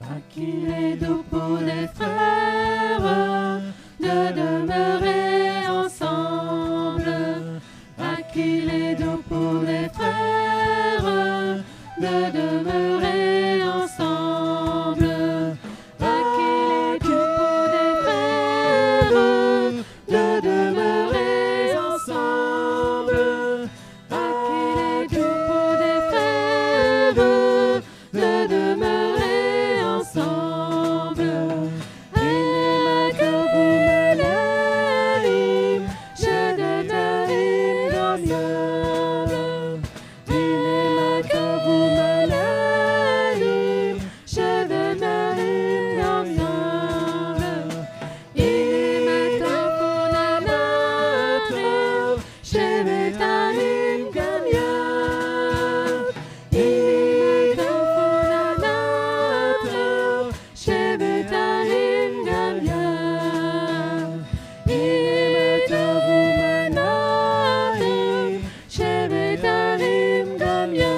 À qu'il est doux pour des frères de demeurer ensemble. À qu'il est doux pour des frères de demeurer ensemble. À qu'il est doux pour des frères de demeurer ensemble. À qu'il est doux pour des frères de demeurer ensemble. Et que vous me l'anime, je donnerai l'ensemble. Et que vous me l'anime, je donnerai l'ensemble. Et que vous me l'anime, je vais t'anime comme yo. Et que vous me l'anime, je vais t'anime comme yo. Et que vous me l'anime, je vais t'anime comme yo.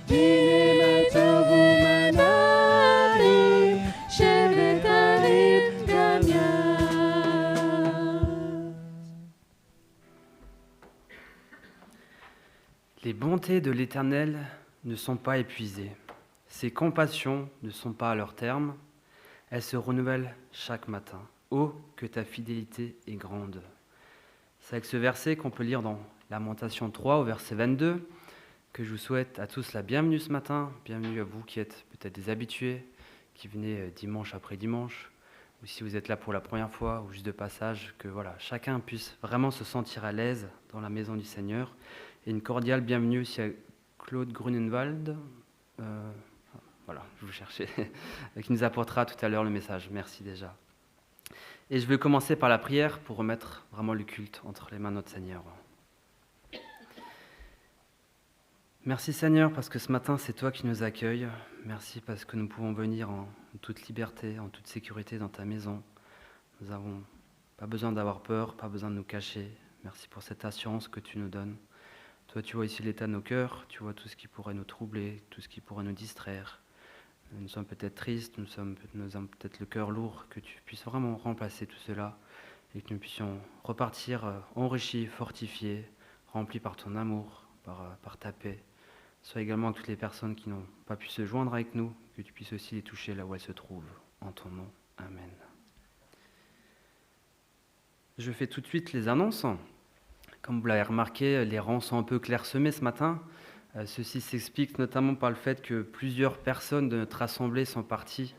Et que vous me l'anime, je vais t'anime comme yo. Les bontés de l'Éternel ne sont pas épuisées. Ses compassions ne sont pas à leur terme. Elles se renouvellent chaque matin. Oh, que ta fidélité est grande. C'est avec ce verset qu'on peut lire dans Lamentation 3 au verset 22 que je vous souhaite à tous la bienvenue ce matin. Bienvenue à vous qui êtes peut-être des habitués, qui venez dimanche après dimanche, ou si vous êtes là pour la première fois ou juste de passage, que voilà, chacun puisse vraiment se sentir à l'aise dans la maison du Seigneur. Et une cordiale bienvenue aussi à Claude Grunenwald, voilà, je vous cherchais, qui nous apportera tout à l'heure le message. Merci déjà. Et je vais commencer par la prière pour remettre vraiment le culte entre les mains de notre Seigneur. Merci Seigneur parce que ce matin c'est toi qui nous accueilles. Merci parce que nous pouvons venir en toute liberté, en toute sécurité dans ta maison. Nous n'avons pas besoin d'avoir peur, pas besoin de nous cacher. Merci pour cette assurance que tu nous donnes. Toi, tu vois ici l'état de nos cœurs, tu vois tout ce qui pourrait nous troubler, tout ce qui pourrait nous distraire. Nous sommes peut-être tristes, nous avons peut-être le cœur lourd, que tu puisses vraiment remplacer tout cela et que nous puissions repartir enrichis, fortifiés, remplis par ton amour, par ta paix. Sois également avec toutes les personnes qui n'ont pas pu se joindre avec nous, que tu puisses aussi les toucher là où elles se trouvent. En ton nom, Amen. Je fais tout de suite les annonces. Comme vous l'avez remarqué, les rangs sont un peu clairsemés ce matin. Ceci s'explique notamment par le fait que plusieurs personnes de notre assemblée sont parties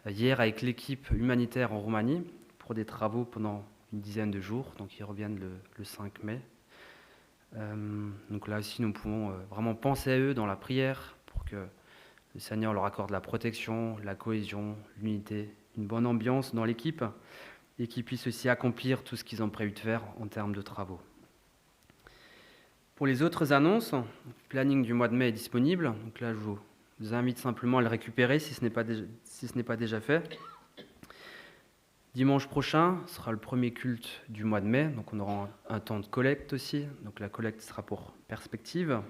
hier avec l'équipe humanitaire en Roumanie pour des travaux pendant une dizaine de jours. Donc ils reviennent le 5 mai. Donc là aussi, nous pouvons vraiment penser à eux dans la prière pour que le Seigneur leur accorde la protection, la cohésion, l'unité, une bonne ambiance dans l'équipe et qu'ils puissent aussi accomplir tout ce qu'ils ont prévu de faire en termes de travaux. Pour les autres annonces, le planning du mois de mai est disponible. Donc là, je vous invite simplement à le récupérer si ce n'est pas déjà fait. Dimanche prochain sera le premier culte du mois de mai, donc on aura un temps de collecte aussi. Donc la collecte sera pour Perspective.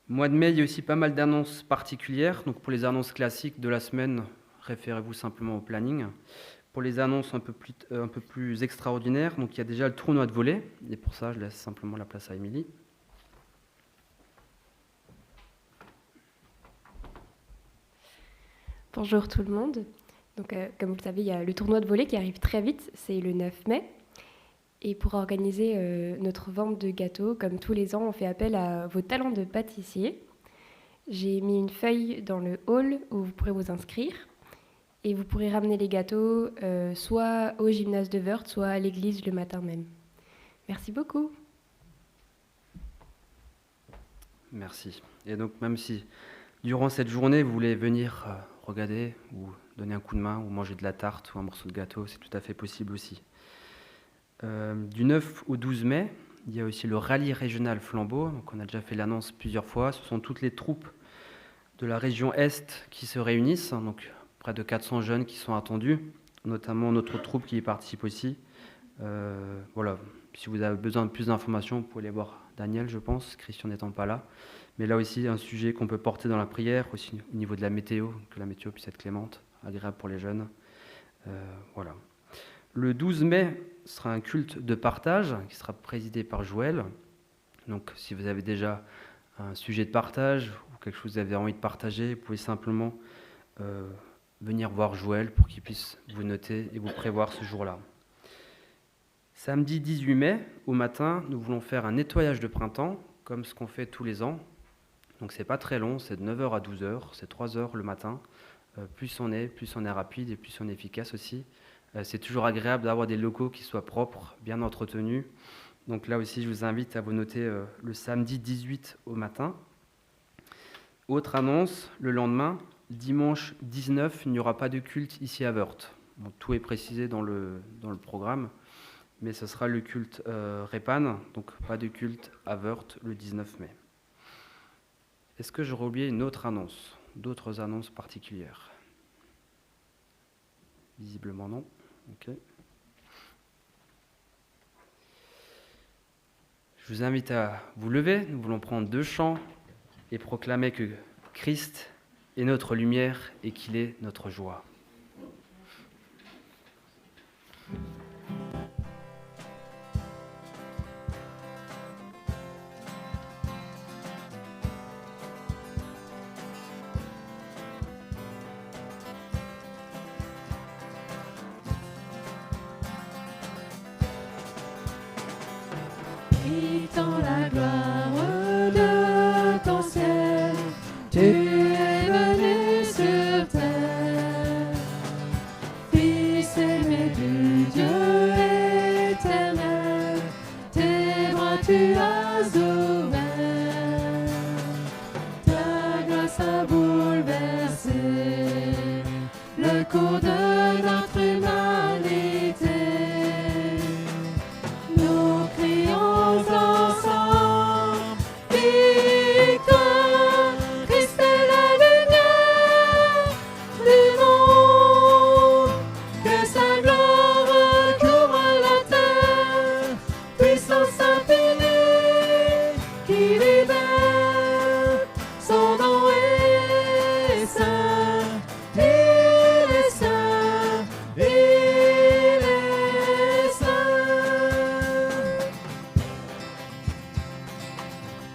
Mois de mai, il y a aussi pas mal d'annonces particulières. Donc pour les annonces classiques de la semaine, référez-vous simplement au planning. Pour les annonces un peu plus extraordinaires, donc il y a déjà le tournoi de volley, et pour ça, je laisse simplement la place à Émilie. Bonjour tout le monde. Donc, comme vous le savez, il y a le tournoi de volley qui arrive très vite, c'est le 9 mai. Et pour organiser notre vente de gâteaux, comme tous les ans, on fait appel à vos talents de pâtissier. J'ai mis une feuille dans le hall où vous pourrez vous inscrire. Et vous pourrez ramener les gâteaux soit au gymnase de Wörth, soit à l'église le matin même. Merci beaucoup. Merci. Et donc même si durant cette journée, vous voulez venir regarder ou donner un coup de main ou manger de la tarte ou un morceau de gâteau, c'est tout à fait possible aussi. Du 9 au 12 mai, il y a aussi le rallye régional Flambeau. Donc on a déjà fait l'annonce plusieurs fois. Ce sont toutes les troupes de la région Est qui se réunissent. Donc près de 400 jeunes qui sont attendus, notamment notre troupe qui y participe aussi. Voilà. Si vous avez besoin de plus d'informations, vous pouvez aller voir Daniel, je pense, Christian n'étant pas là. Mais là aussi, un sujet qu'on peut porter dans la prière, aussi au niveau de la météo, que la météo puisse être clémente, agréable pour les jeunes. Voilà. Le 12 mai sera un culte de partage qui sera présidé par Joël. Donc si vous avez déjà un sujet de partage ou quelque chose que vous avez envie de partager, vous pouvez simplement venir voir Joël pour qu'il puisse vous noter et vous prévoir ce jour-là. Samedi 18 mai, au matin, nous voulons faire un nettoyage de printemps, comme ce qu'on fait tous les ans. Donc c'est pas très long, c'est de 9h à 12h, c'est 3 heures le matin. Plus on est rapide et plus on est efficace aussi. C'est toujours agréable d'avoir des locaux qui soient propres, bien entretenus. Donc là aussi, je vous invite à vous noter le samedi 18 au matin. Autre annonce, le lendemain, dimanche 19, il n'y aura pas de culte ici à Wörth. Bon, tout est précisé dans le programme, mais ce sera le culte Repan, donc pas de culte à Wörth le 19 mai. Est-ce que j'aurais oublié une autre annonce, d'autres annonces particulières? Visiblement non. Ok. Je vous invite à vous lever. Nous voulons prendre 2 chants et proclamer que Christ est notre lumière et qu'il est notre joie. Dans la gloire de ton ciel, tu es venu sur terre, Fils aimé du Dieu éternel, tes bras tu as ouverts, ta grâce a bouleversé le cours de notre humanité. Nous crions ensemble, victoire, Christ est la lumière du monde, que sa gloire couvre la terre, puissance infinie qui libère, son nom est saint, il est saint, il est saint.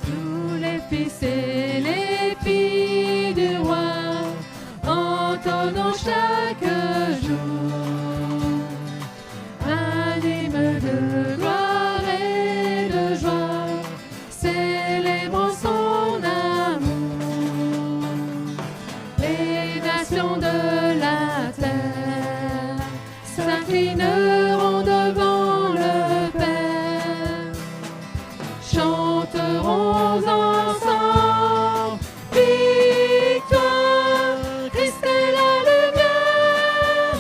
Tous les fils et les filles du roi entendons chaque jour un hymne de gloire et de joie, célébrant son amour. Les nations de la terre s'inclineront devant le Père, chanterons ensemble, victoire, Christ est la lumière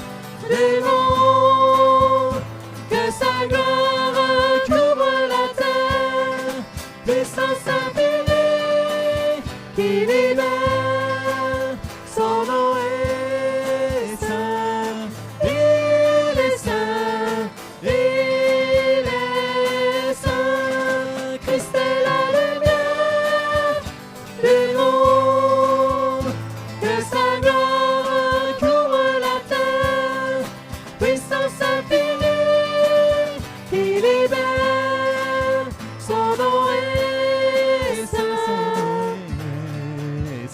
du monde, que sa gloire couvre la terre, puissance infinie qui libère, son nom est saint, il est saint, il est saint, Christ est la lumière du monde, que sa gloire couvre la terre, puissance infinie qui libère, son nom est saint, il est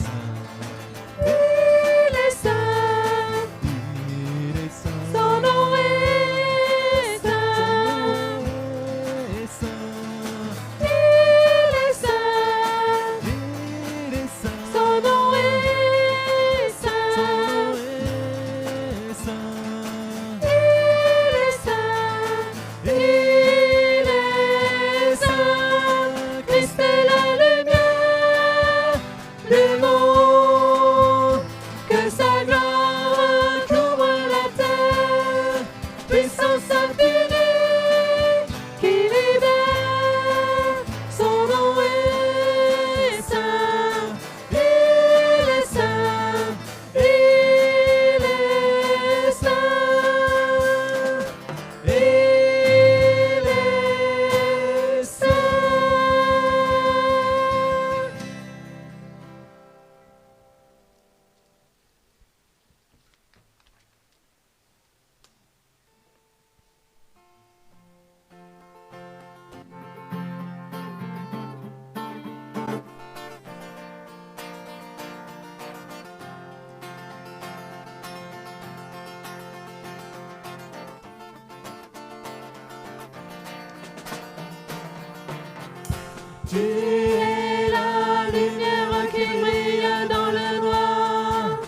Tu es la lumière qui brille dans le noir.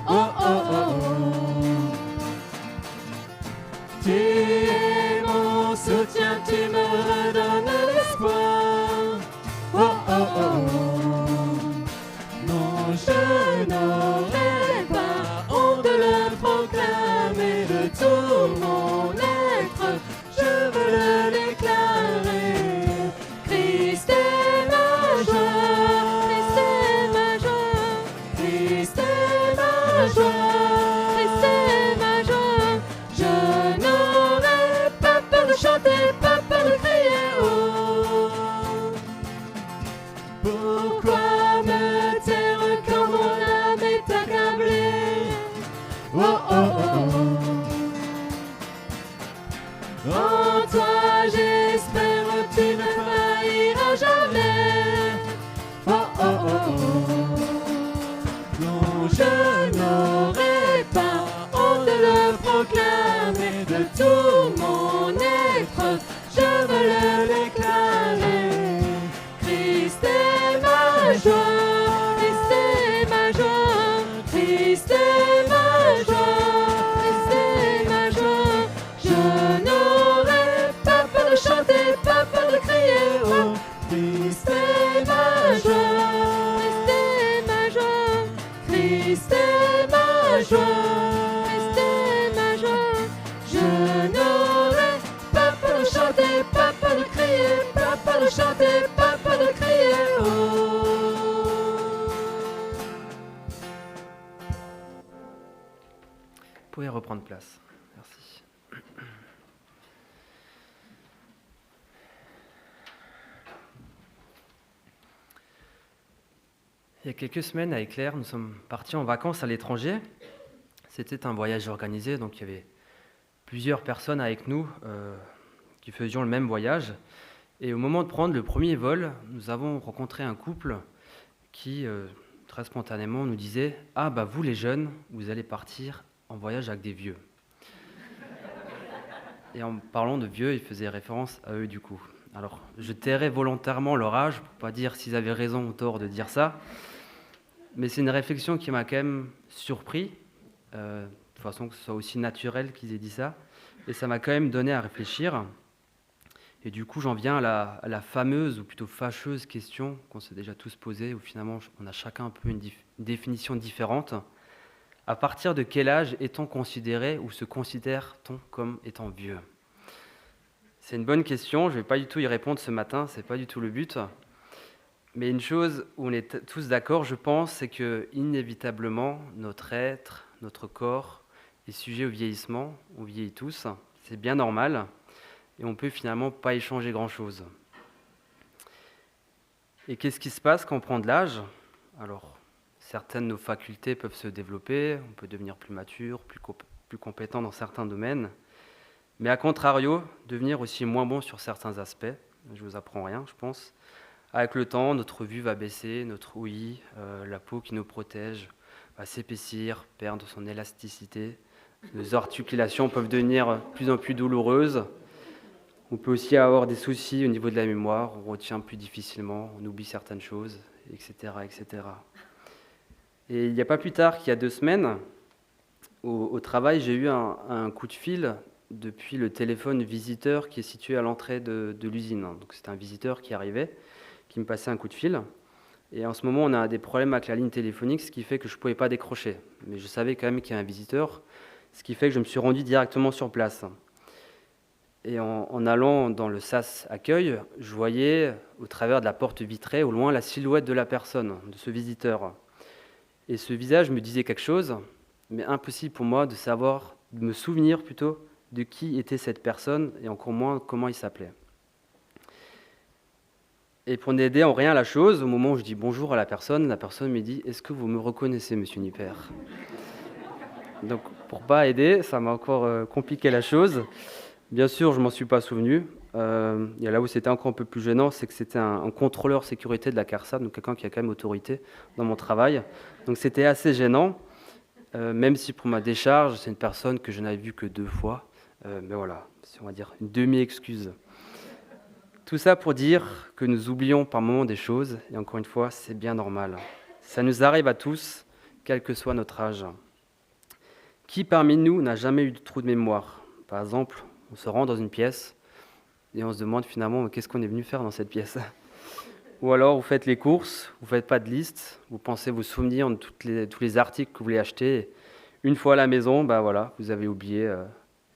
Oh, oh, oh, oh. Tu es mon soutien, tu me redonnes l'espoir. Oh, oh, oh, oh. Non, je n'aurai pas honte de le proclamer de tout mon être. Je veux le déclarer. Christ est ma joie, Christ est ma joie, Christ est ma joie, Christ est ma joie. Je n'aurai pas peur de chanter, pas peur de crier haut. Pourquoi me taire quand mon âme est accablée? Oh, oh, oh, oh. En toi j'espère, tu ne failliras jamais. Oh, oh, oh, oh. Non, je n'aurai pas honte de le proclamer de tout mon être. Je veux le déclarer. Christ est ma joie, Christ est ma joie, Christ est ma joie, Christ est ma joie. Je n'aurai pas peur de chanter, pas peur de crier haut. Christ est ma joie, Christ est ma joie, Christ est ma joie, Christ est ma joie. Je n'aurai pas peur de chanter, pas peur de crier, pas peur de chanter, pas peur de crier haut. Vous pouvez reprendre place. Merci. Il y a quelques semaines, avec Claire, nous sommes partis en vacances à l'étranger. C'était un voyage organisé, donc il y avait plusieurs personnes avec nous qui faisions le même voyage. Et au moment de prendre le premier vol, nous avons rencontré un couple qui, très spontanément, nous disait « Ah, bah vous les jeunes, vous allez partir en voyage avec des vieux. » Et en parlant de vieux, il faisait référence à eux du coup. Alors, je tairai volontairement leur âge pour pas dire s'ils avaient raison ou tort de dire ça. Mais c'est une réflexion qui m'a quand même surpris, de façon que ce soit aussi naturel qu'ils aient dit ça. Et ça m'a quand même donné à réfléchir. Et du coup, j'en viens à la fameuse, ou plutôt fâcheuse question qu'on s'est déjà tous posée, où finalement on a chacun un peu une définition différente. À partir de quel âge est-on considéré ou se considère-t-on comme étant vieux ? C'est une bonne question, je ne vais pas du tout y répondre ce matin, ce n'est pas du tout le but. Mais une chose où on est tous d'accord, je pense, c'est que inévitablement, notre être, notre corps est sujet au vieillissement, on vieillit tous, c'est bien normal, et on ne peut finalement pas y changer grand-chose. Et qu'est-ce qui se passe quand on prend de l'âge ? Alors, certaines de nos facultés peuvent se développer, on peut devenir plus mature, plus compétent dans certains domaines, mais à contrario, devenir aussi moins bon sur certains aspects. Je ne vous apprends rien, je pense. Avec le temps, notre vue va baisser, notre ouïe, la peau qui nous protège va s'épaissir, perdre son élasticité. Nos articulations peuvent devenir de plus en plus douloureuses. On peut aussi avoir des soucis au niveau de la mémoire, on retient plus difficilement, on oublie certaines choses, etc. etc. Et il n'y a pas plus tard qu'il y a 2 semaines, au travail, j'ai eu un coup de fil depuis le téléphone visiteur qui est situé à l'entrée de l'usine. Donc c'était un visiteur qui arrivait, qui me passait un coup de fil. Et en ce moment, on a des problèmes avec la ligne téléphonique, ce qui fait que je ne pouvais pas décrocher. Mais je savais quand même qu'il y a un visiteur, ce qui fait que je me suis rendu directement sur place. Et en allant dans le sas accueil, je voyais au travers de la porte vitrée, au loin, la silhouette de la personne, de ce visiteur. Et ce visage me disait quelque chose, mais impossible pour moi de savoir, de me souvenir plutôt, de qui était cette personne et encore moins comment il s'appelait. Et pour n'aider en rien la chose, au moment où je dis bonjour à la personne me dit « Est-ce que vous me reconnaissez, monsieur Nipper ?» Donc, pour ne pas aider, ça m'a encore compliqué la chose. Bien sûr, je ne m'en suis pas souvenu. Et là où c'était encore un peu plus gênant, c'est que c'était un contrôleur sécurité de la CARSAT, donc quelqu'un qui a quand même autorité dans mon travail. Donc c'était assez gênant, même si pour ma décharge, c'est une personne que je n'avais vue que 2 fois. Mais voilà, on va dire une demi-excuse. Tout ça pour dire que nous oublions par moments des choses, et encore une fois, c'est bien normal. Ça nous arrive à tous, quel que soit notre âge. Qui parmi nous n'a jamais eu de trou de mémoire ? Par exemple, on se rend dans une pièce et on se demande finalement qu'est-ce qu'on est venu faire dans cette pièce. Ou alors vous faites les courses, vous ne faites pas de liste, vous pensez vous souvenir de tous les articles que vous voulez acheter. Et une fois à la maison, voilà, vous avez oublié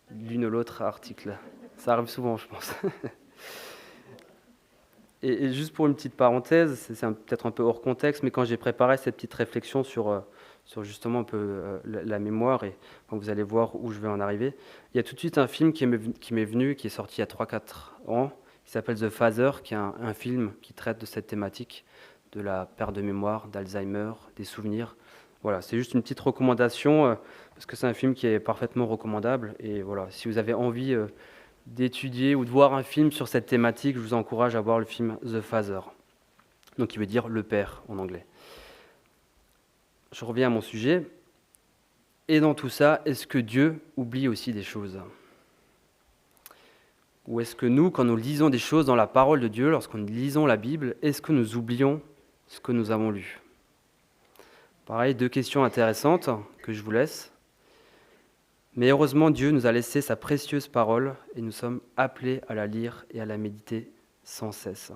l'une ou l'autre article. Ça arrive souvent, je pense. Et juste pour une petite parenthèse, c'est peut-être un peu hors contexte, mais quand j'ai préparé cette petite réflexion sur justement un peu la mémoire, et quand vous allez voir où je vais en arriver, il y a tout de suite un film qui m'est venu, qui est sorti il y a 3-4 ans, qui s'appelle The Father, qui est un film qui traite de cette thématique, de la perte de mémoire, d'Alzheimer, des souvenirs. Voilà, c'est juste une petite recommandation, parce que c'est un film qui est parfaitement recommandable, et voilà, si vous avez envie d'étudier ou de voir un film sur cette thématique, je vous encourage à voir le film The Father, donc qui veut dire le père en anglais. Je reviens à mon sujet. Et dans tout ça, est-ce que Dieu oublie aussi des choses ? Ou est-ce que nous, quand nous lisons des choses dans la parole de Dieu, lorsqu'on lisons la Bible, est-ce que nous oublions ce que nous avons lu ? Pareil, 2 questions intéressantes que je vous laisse. Mais heureusement, Dieu nous a laissé sa précieuse parole et nous sommes appelés à la lire et à la méditer sans cesse.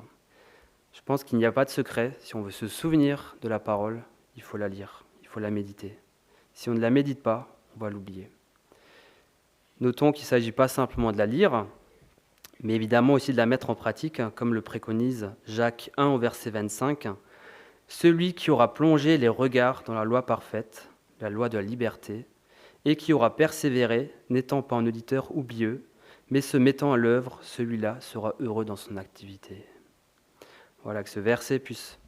Je pense qu'il n'y a pas de secret. Si on veut se souvenir de la parole, il faut la lire, il faut la méditer. Si on ne la médite pas, on va l'oublier. Notons qu'il ne s'agit pas simplement de la lire, mais évidemment aussi de la mettre en pratique, comme le préconise Jacques 1 au verset 25. « Celui qui aura plongé les regards dans la loi parfaite, la loi de la liberté, et qui aura persévéré, n'étant pas un auditeur oublieux, mais se mettant à l'œuvre, celui-là sera heureux dans son activité. » Voilà, que ce verset puisse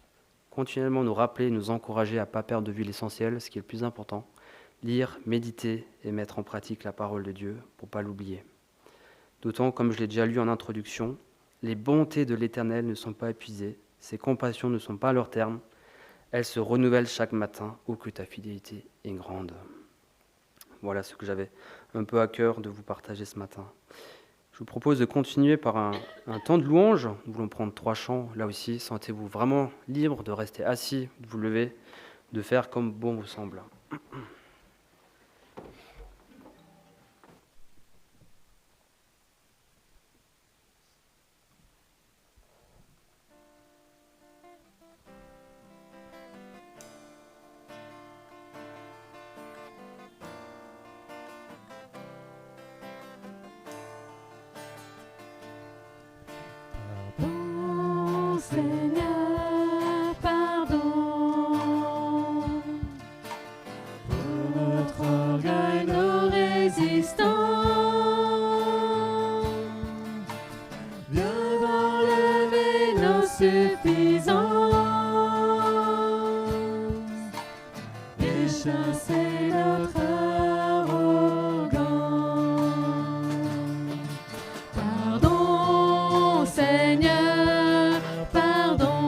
continuellement nous rappeler, nous encourager à ne pas perdre de vue l'essentiel, ce qui est le plus important, lire, méditer et mettre en pratique la parole de Dieu pour ne pas l'oublier. D'autant, comme je l'ai déjà lu en introduction, les bontés de l'Éternel ne sont pas épuisées, ses compassions ne sont pas à leur terme, elles se renouvellent chaque matin, ô que ta fidélité est grande. Voilà ce que j'avais un peu à cœur de vous partager ce matin. Je vous propose de continuer par un temps de louange. Nous voulons prendre 3 chants. Là aussi, sentez-vous vraiment libre de rester assis, de vous lever, de faire comme bon vous semble. Pardon, Seigneur, pardon pour notre orgueil, nos résistants. Viens enlever nos suffisances et chasser notre arrogance. Pardon, Seigneur, pardon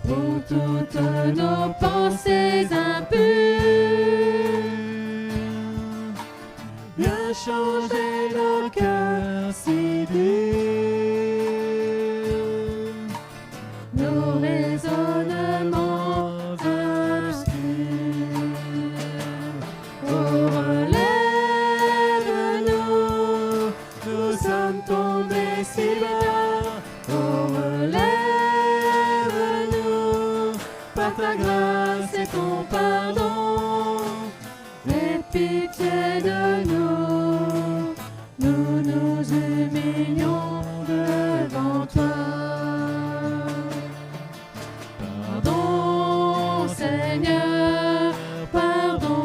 pour toutes nos pensées impures. Viens changer nos cœurs si durs, nos raisonnements obscurs. Oh, relève-nous, nous sommes tombés si bas. Oh, relève-nous, par ta grâce et ton pardon, aie pitié de nous, nous nous humilions devant toi. Pardon, Seigneur, pardon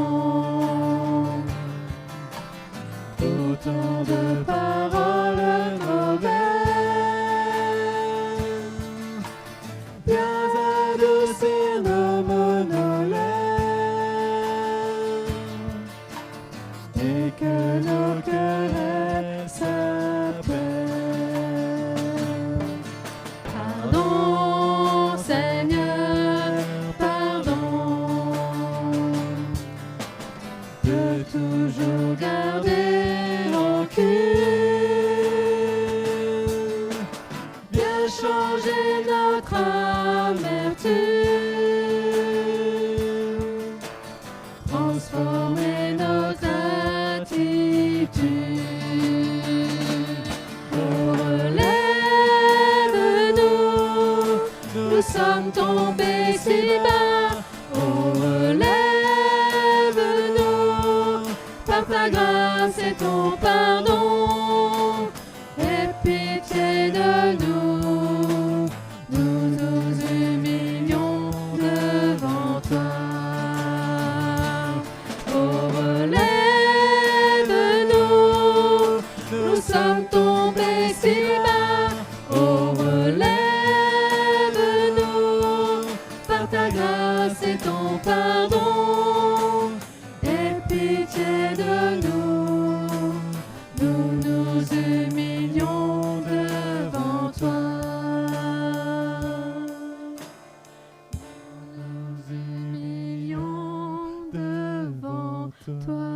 pour tant de paroles mauvaises. Viens adoucir nos monologues et que transformer notre attitude. Oh, relève-nous, nous sommes tombés si bas. Oh, relève-nous, par ta grâce et ton pardon, aie pitié de nous, nous nous humilions devant toi. Oh, relève-nous, nous sommes tombés si bas. Oh, relève-nous, par ta grâce et ton pardon, aie pitié de nous, nous nous humilions devant toi. Nous humilions devant toi.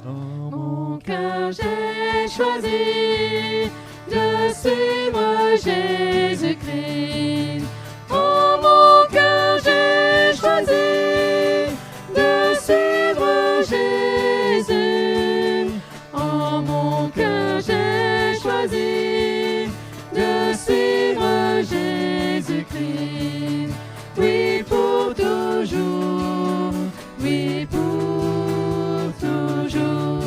Dans mon cœur, j'ai choisi de suivre Jésus-Christ. Dans mon cœur, j'ai choisi de suivre Jésus. En mon cœur, j'ai choisi de suivre Jésus-Christ. Oui, pour toujours. Oui, pour toujours.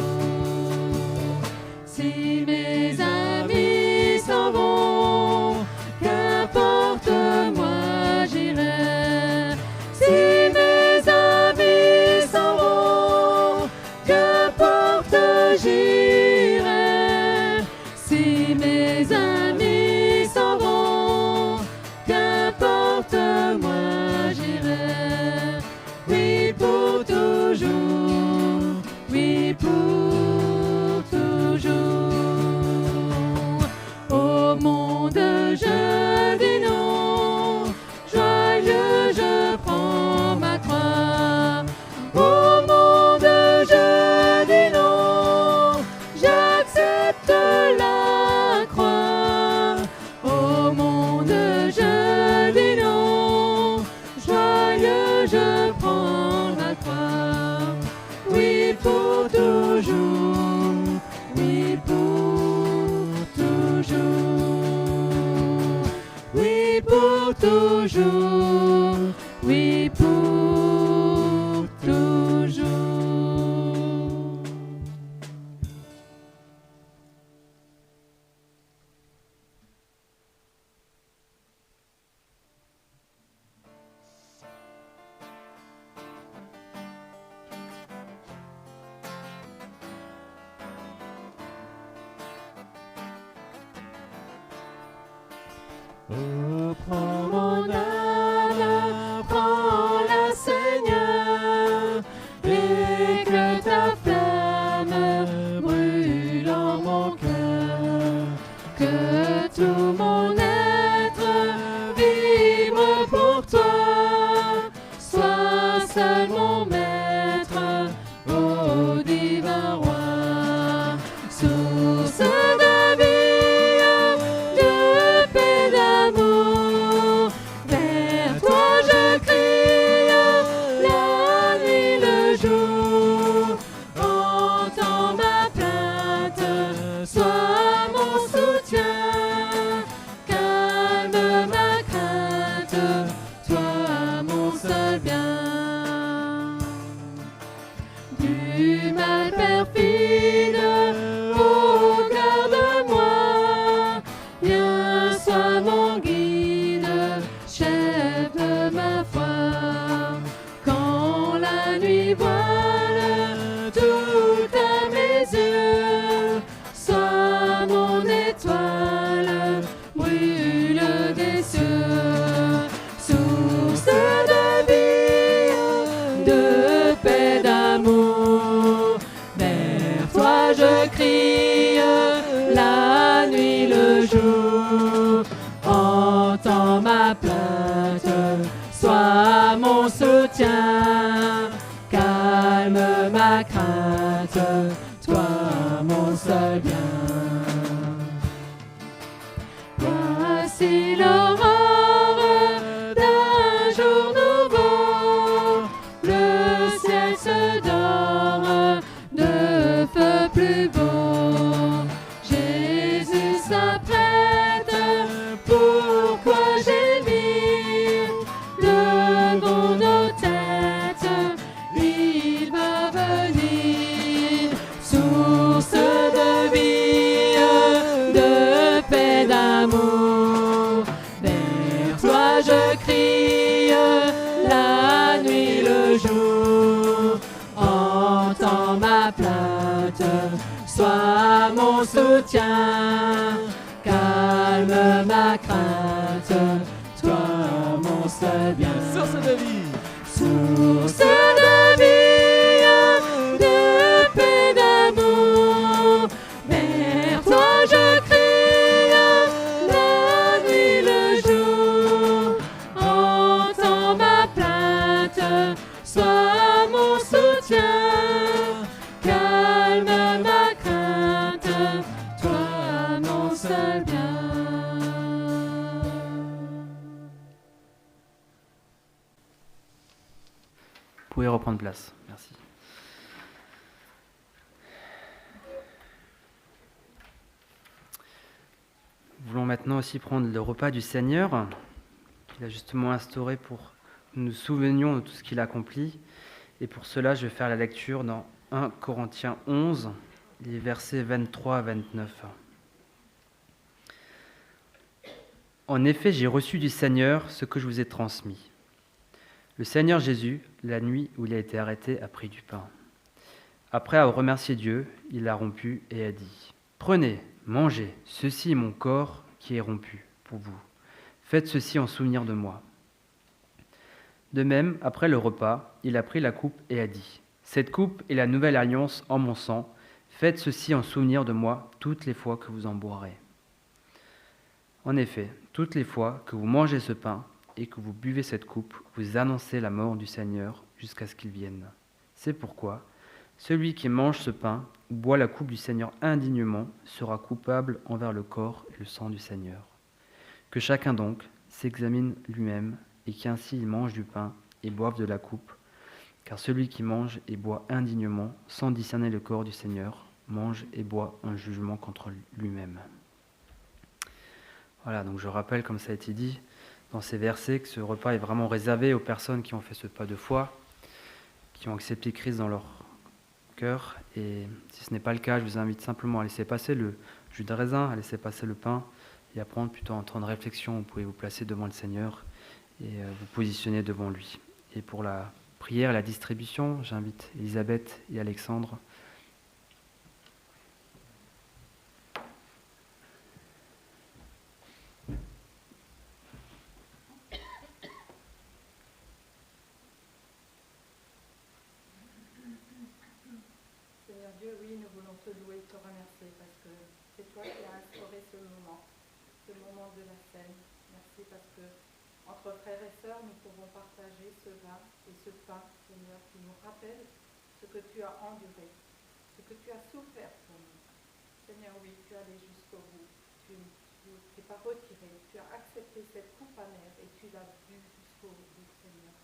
Si mes amis s'en vont, qu'importe, moi j'irai. Si mes amis s'en vont, qu'importe, j'irai. Si mes amis s'en vont, qu'importe, moi j'irai. Oui, pour toujours. Oui, pour toujours. Au monde, je dis non. Joyeux, je prends ma croix. Au monde, je dis non. J'accepte la croix. Au monde, je dis non. Joyeux, je prends ma croix. Oui, pour toujours. Oui, pour toujours. Oui, pour toujours. Oui, pour toujours. Oh, prends mon âme, prends-la, Seigneur, et que ta flamme brûle en mon cœur, que tout mon être vibre pour toi, sois seul mon maître, ô divin roi, source de vie, de paix, d'amour. Vers toi je crie la nuit, le jour. Entends ma plainte, sois mon soutien. Calme ma crainte, toi mon seul bien. Du mal perfide, oh, garde-moi. Viens, sois mon guide, chef de ma foi. Quand la nuit voile tout à mes yeux, sois mon étoile, brûle des cieux. Source de vie, de paix, d'amour. crainte, toi mon seul bien. Voici l'aurore d'un jour nouveau, le ciel se dore de feu plus beau. Jésus s'apprête, pourquoi gémir? Levons nos têtes, il va venir, source de vie, de paix, d'amour. Vers toi je crie, la nuit, le jour. Entends ma plainte, sois mon soutien. Calme ma crainte, toi mon seul bien. Source de vie. Source de vie, de paix, d'amour. Vers toi je crie, la nuit, le jour. Entends ma plainte, sois mon soutien. Calme ma crainte, toi mon seul bien. Vous pouvez reprendre place. Merci. Nous voulons maintenant aussi prendre le repas du Seigneur, qu'il a justement instauré pour que nous nous souvenions de tout ce qu'il a accompli. Et pour cela, je vais faire la lecture dans 1 Corinthiens 11, les versets 23 à 29. En effet, j'ai reçu du Seigneur ce que je vous ai transmis. Le Seigneur Jésus, la nuit où il a été arrêté, a pris du pain. Après avoir remercié Dieu, il l'a rompu et a dit : « Prenez, mangez, ceci est mon corps qui est rompu pour vous. Faites ceci en souvenir de moi. » De même, après le repas, il a pris la coupe et a dit : « Cette coupe est la nouvelle alliance en mon sang. Faites ceci en souvenir de moi toutes les fois que vous en boirez. En effet, toutes les fois que vous mangez ce pain et que vous buvez cette coupe, vous annoncez la mort du Seigneur jusqu'à ce qu'il vienne. C'est pourquoi celui qui mange ce pain ou boit la coupe du Seigneur indignement sera coupable envers le corps et le sang du Seigneur. Que chacun donc s'examine lui-même et qu'ainsi il mange du pain et boive de la coupe, car celui qui mange et boit indignement, sans discerner le corps du Seigneur, mange et boit un jugement contre lui-même. » Voilà, donc je rappelle, comme ça a été dit dans ces versets, que ce repas est vraiment réservé aux personnes qui ont fait ce pas de foi, qui ont accepté Christ dans leur cœur. Et si ce n'est pas le cas, je vous invite simplement à laisser passer le jus de raisin, à laisser passer le pain, et à prendre plutôt un temps de réflexion. Vous pouvez vous placer devant le Seigneur et vous positionner devant lui. Et pour la prière et la distribution, j'invite Elisabeth et Alexandre. Seigneur Dieu, oui, nous voulons te louer et te remercier parce que c'est toi qui as instauré ce moment de la scène. Merci parce que entre frères et sœurs, nous pouvons partager ce vin et ce pain, Seigneur, qui nous rappelle ce que tu as enduré, ce que tu as souffert pour nous. Seigneur, oui, tu es allé jusqu'au bout. Tu t'es pas retiré. Tu as accepté cette coupe amère et tu l'as bu jusqu'au bout, Seigneur,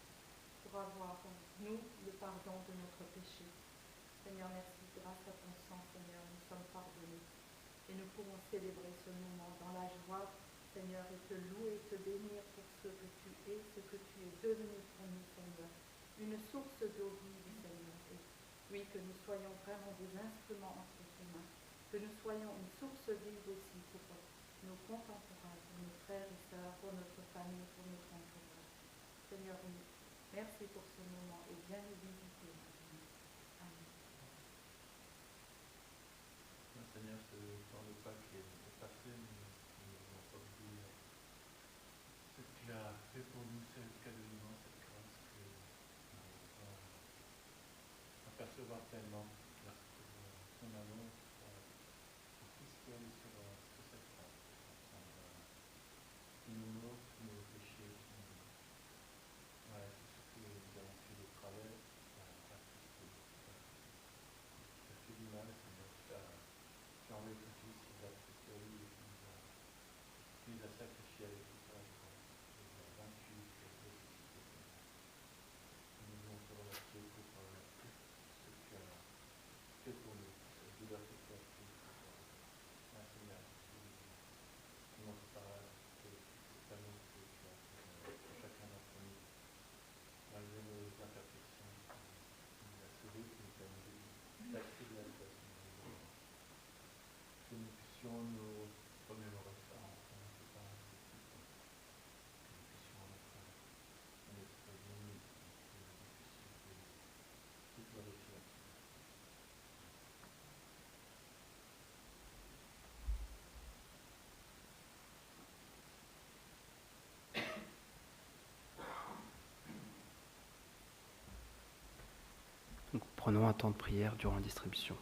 pour avoir, nous, le pardon de notre péché. Seigneur, merci, grâce à ton sang, Seigneur, nous sommes pardonnés. Et nous pourrons célébrer ce moment dans la joie, Seigneur, et te louer, te bénir pour ce que tu es, ce que tu es devenu pour nous, Seigneur. Une source d'eau vive, Seigneur. Et oui, que nous soyons vraiment des instruments entre tes mains. Que nous soyons une source vive aussi pour nos contemporains, pour nos frères et sœurs, pour notre famille, pour notre entourage. Seigneur, oui, merci pour ce moment et viens nous visiter maintenant. Amen. Seigneur, ce temps de Pâques est passé, nous avons entendu ce que tu as fait pour nous, ce cadeau, cette grâce que nous pouvons apercevoir pleinement lorsque son amour pour tout ce qui est sur cette terre. Tous nos morts, tous nos péchés, tout ce que nous avons fait de travers, à Christ. Prenons un temps de prière durant la distribution.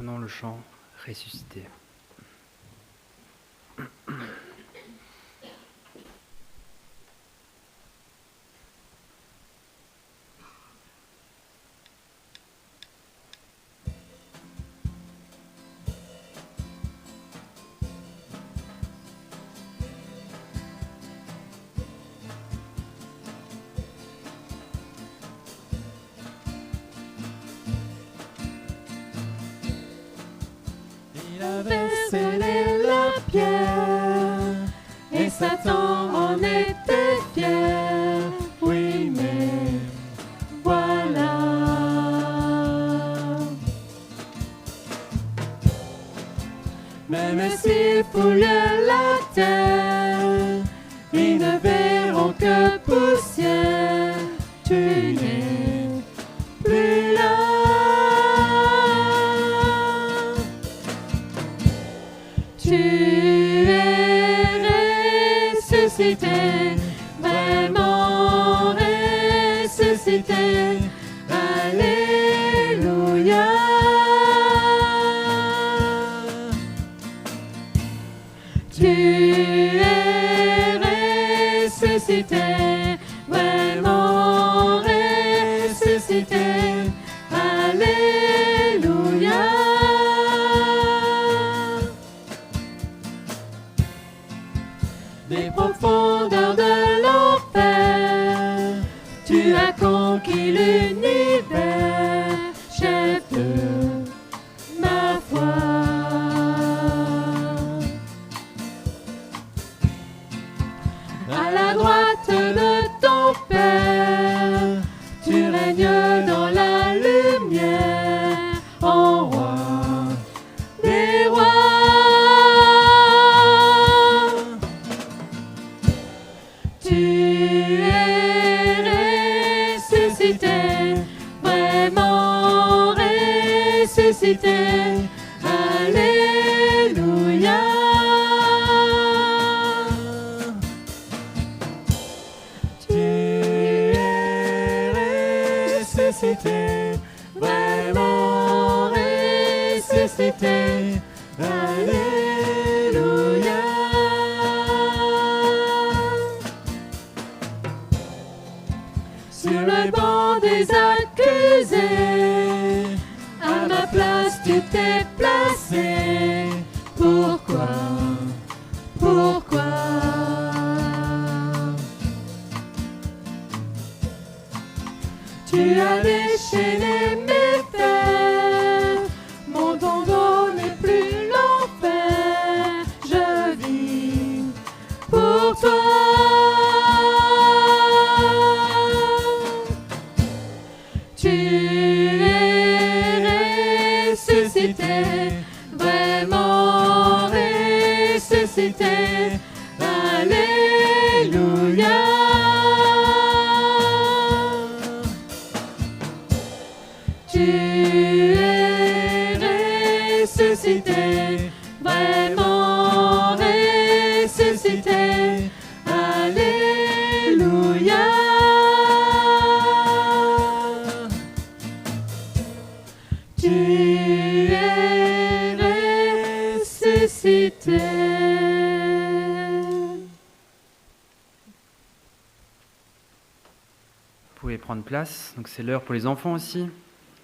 Prenons le chant ressuscité. Il avait scellé la pierre et Satan en était fier. Oui, mais voilà. Même s'ils fouillent la terre, ils ne verront que poussière. Tu n'es plus là. Tu es ressuscité, vraiment ressuscité. Alléluia. Tu es ressuscité, vraiment ressuscité. Alléluia. Des profondeurs de l'enfer, tu as conquis l'univers, chef de ma foi. À la droite de ton Père, tu règnes dans la lumière, en roi des rois. Tu es ressuscité, vraiment ressuscité. Alléluia. Tu es ressuscité, vraiment ressuscité. Alléluia. Sur le banc des accusés, à ma place tu t'es placé. Pourquoi? Pourquoi? Tu as déchaîné mes fers, mon tombeau n'est plus l'enfer. Je vis pour toi. Tu es ressuscité, vraiment ressuscité. Alléluia. Tu es ressuscité, vraiment ressuscité. Alléluia. Tu es ressuscité. Vous pouvez prendre place. Donc c'est l'heure pour les enfants aussi,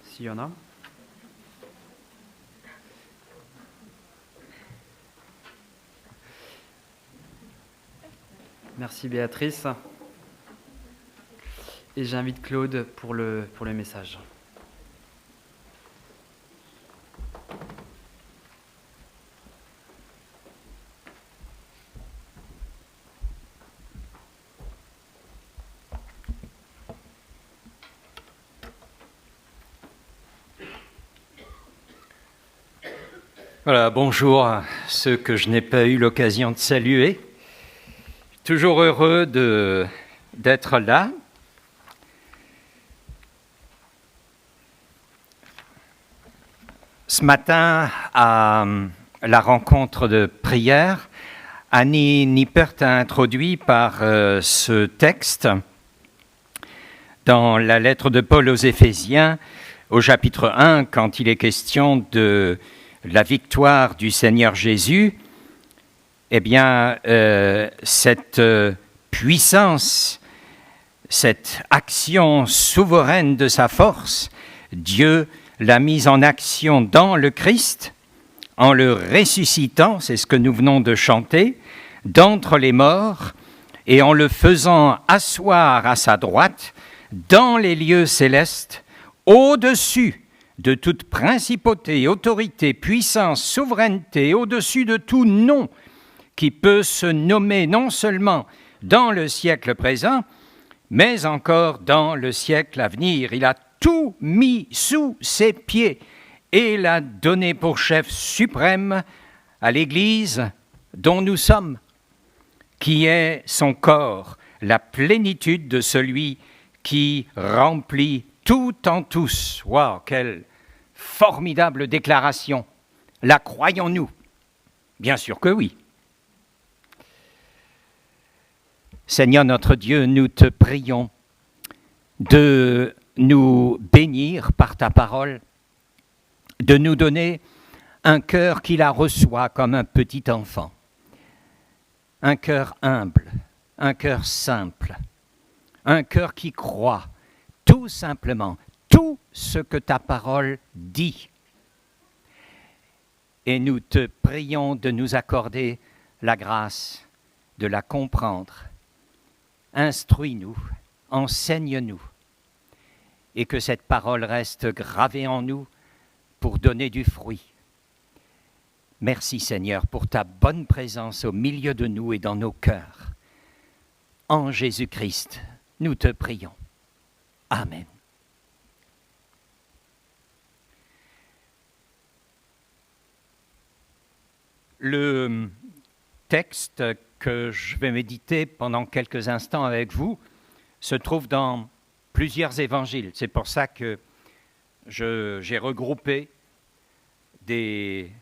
s'il y en a. Merci Béatrice. Et j'invite Claude pour le message. Voilà, bonjour à ceux que je n'ai pas eu l'occasion de saluer. Toujours heureux d'être là. Ce matin, à la rencontre de prière, Annie Nippert a introduit par ce texte dans la lettre de Paul aux Éphésiens au chapitre 1, quand il est question de la victoire du Seigneur Jésus, eh bien, cette puissance, cette action souveraine de sa force, Dieu l'a mise en action dans le Christ, en le ressuscitant, c'est ce que nous venons de chanter, d'entre les morts, et en le faisant asseoir à sa droite, dans les lieux célestes, au-dessus de toute principauté, autorité, puissance, souveraineté, au-dessus de tout nom qui peut se nommer non seulement dans le siècle présent, mais encore dans le siècle à venir. Il a tout mis sous ses pieds et l'a donné pour chef suprême à l'Église dont nous sommes, qui est son corps, la plénitude de celui qui remplit tout en tous. Waouh, quelle formidable déclaration! La croyons-nous? Bien sûr que oui. Seigneur notre Dieu, nous te prions de nous bénir par ta parole, de nous donner un cœur qui la reçoit comme un petit enfant, un cœur humble, un cœur simple, un cœur qui croit tout simplement tout ce que ta parole dit. Et nous te prions de nous accorder la grâce de la comprendre. Instruis-nous, enseigne-nous, et que cette parole reste gravée en nous pour donner du fruit. Merci Seigneur pour ta bonne présence au milieu de nous et dans nos cœurs. En Jésus-Christ, nous te prions. Amen. Le texte que je vais méditer pendant quelques instants avec vous se trouve dans plusieurs évangiles. C'est pour ça que j'ai regroupé des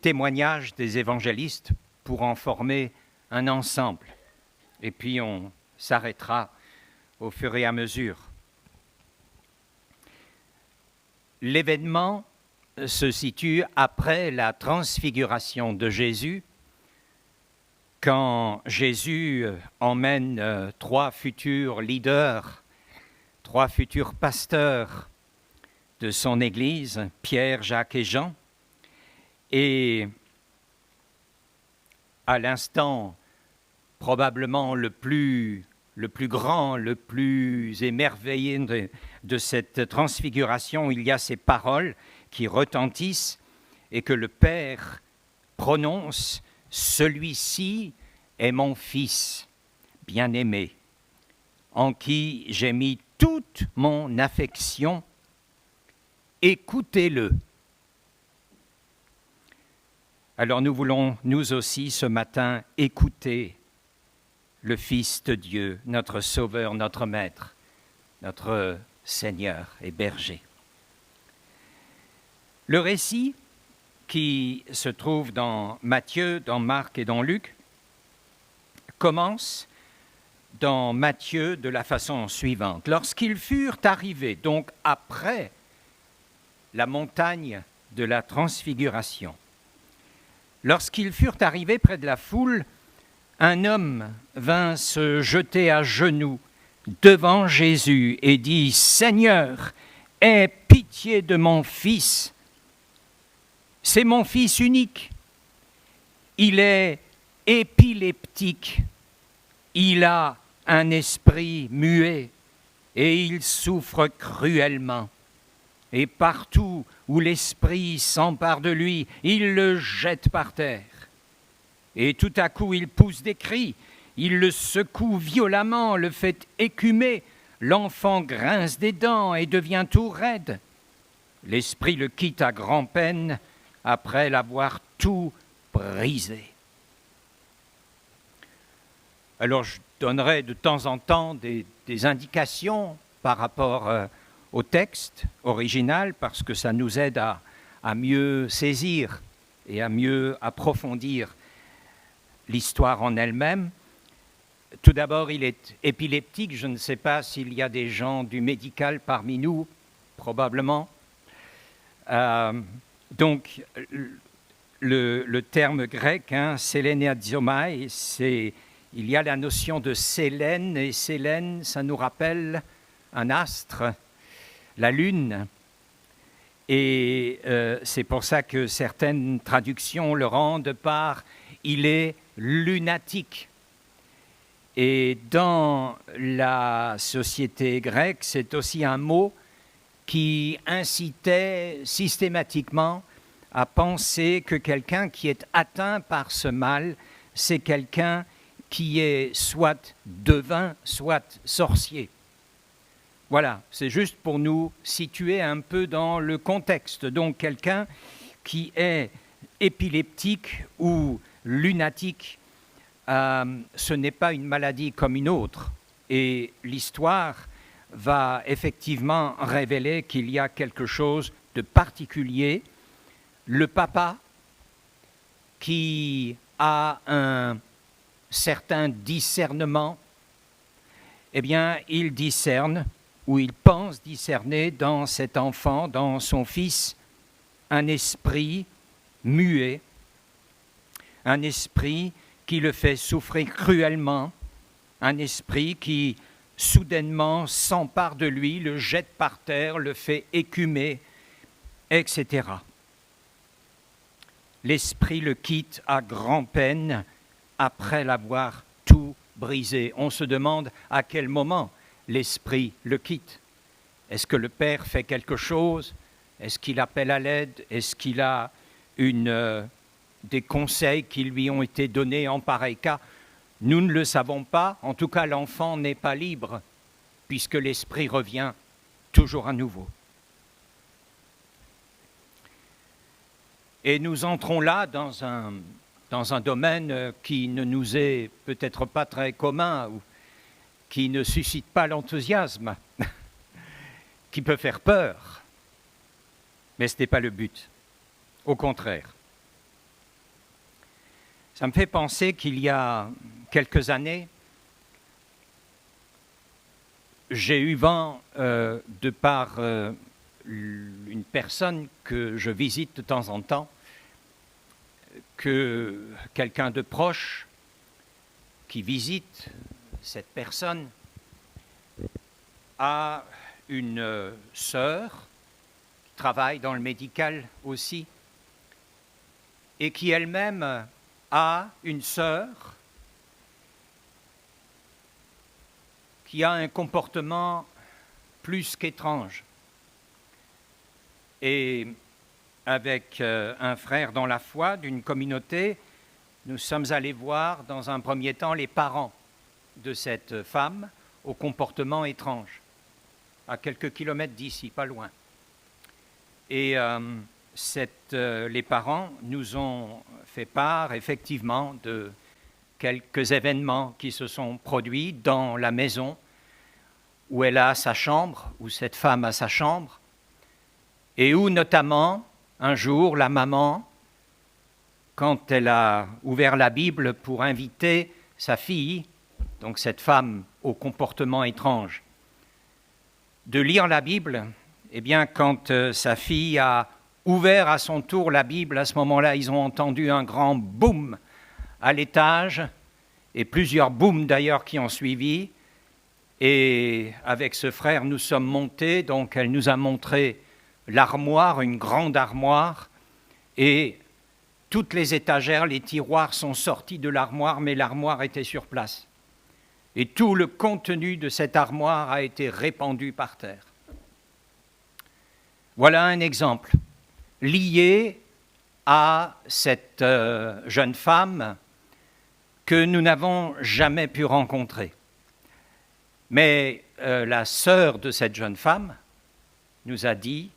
témoignages des évangélistes pour en former un ensemble. Et puis on s'arrêtera au fur et à mesure. L'événement se situe après la transfiguration de Jésus, quand Jésus emmène 3 futurs leaders, 3 futurs pasteurs de son Église, Pierre, Jacques et Jean, et à l'instant probablement le plus grand, le plus émerveillé de cette transfiguration, il y a ces paroles qui retentissent et que le Père prononce: celui-ci est mon Fils bien-aimé, en qui j'ai mis toute mon affection, écoutez-le. Alors nous voulons, nous aussi, ce matin, écouter le Fils de Dieu, notre Sauveur, notre Maître, notre Seigneur et Berger. Le récit qui se trouve dans Matthieu, dans Marc et dans Luc, commence dans Matthieu de la façon suivante. Lorsqu'ils furent arrivés, donc après la montagne de la transfiguration, lorsqu'ils furent arrivés près de la foule, un homme vint se jeter à genoux devant Jésus et dit: « Seigneur, aie pitié de mon fils. C'est mon fils unique. Il est épileptique. Il a un esprit muet et il souffre cruellement. Et partout où l'esprit s'empare de lui, il le jette par terre. Et tout à coup, il pousse des cris, il le secoue violemment, le fait écumer. L'enfant grince des dents et devient tout raide. L'esprit le quitte à grand-peine après l'avoir tout brisé. » Alors je donnerai de temps en temps des indications par rapport au texte original, parce que ça nous aide à mieux saisir et à mieux approfondir l'histoire en elle-même. Tout d'abord, il est épileptique. Je ne sais pas s'il y a des gens du médical parmi nous. probablement. Donc, le terme grec, séléniazomai, il y a la notion de Sélène, et Sélène, ça nous rappelle un astre, la lune. Et c'est pour ça que certaines traductions le rendent par « il est lunatique ». Et dans la société grecque, c'est aussi un mot qui incitait systématiquement à penser que quelqu'un qui est atteint par ce mal, c'est quelqu'un qui est soit devin, soit sorcier. Voilà, c'est juste pour nous situer un peu dans le contexte. Donc quelqu'un qui est épileptique ou lunatique, ce n'est pas une maladie comme une autre. Et l'histoire va effectivement révéler qu'il y a quelque chose de particulier. Le papa qui a un certain discernement, eh bien, il discerne, ou il pense discerner dans cet enfant, dans son fils, un esprit muet, un esprit qui le fait souffrir cruellement, un esprit qui soudainement s'empare de lui, le jette par terre, le fait écumer, etc. L'esprit le quitte à grand-peine après l'avoir tout brisé. On se demande à quel moment l'esprit le quitte. Est-ce que le père fait quelque chose? Est-ce qu'il appelle à l'aide? Est-ce qu'il a des conseils qui lui ont été donnés en pareil cas? Nous ne le savons pas. En tout cas, l'enfant n'est pas libre puisque l'esprit revient toujours à nouveau. Et nous entrons là dans un domaine qui ne nous est peut-être pas très commun ou qui ne suscite pas l'enthousiasme, qui peut faire peur. Mais ce n'est pas le but. Au contraire. Ça me fait penser qu'il y a quelques années, j'ai eu vent, de par une personne que je visite de temps en temps, que quelqu'un de proche qui visite cette personne a une sœur qui travaille dans le médical aussi et qui elle-même a une sœur qui a un comportement plus qu'étrange. Et avec un frère dans la foi d'une communauté, nous sommes allés voir dans un premier temps les parents de cette femme au comportement étrange, à quelques kilomètres d'ici, pas loin. Et les parents nous ont fait part effectivement de quelques événements qui se sont produits dans la maison où elle a sa chambre, où cette femme a sa chambre, et où notamment, un jour, la maman, quand elle a ouvert la Bible pour inviter sa fille, donc cette femme au comportement étrange, de lire la Bible, eh bien, quand sa fille a ouvert à son tour la Bible, à ce moment-là, ils ont entendu un grand boum à l'étage, et plusieurs booms d'ailleurs qui ont suivi. Et avec ce frère, nous sommes montés, donc elle nous a montré l'armoire, une grande armoire, et toutes les étagères, les tiroirs sont sortis de l'armoire, mais l'armoire était sur place. Et tout le contenu de cette armoire a été répandu par terre. Voilà un exemple lié à cette jeune femme que nous n'avons jamais pu rencontrer. Mais la sœur de cette jeune femme nous a dit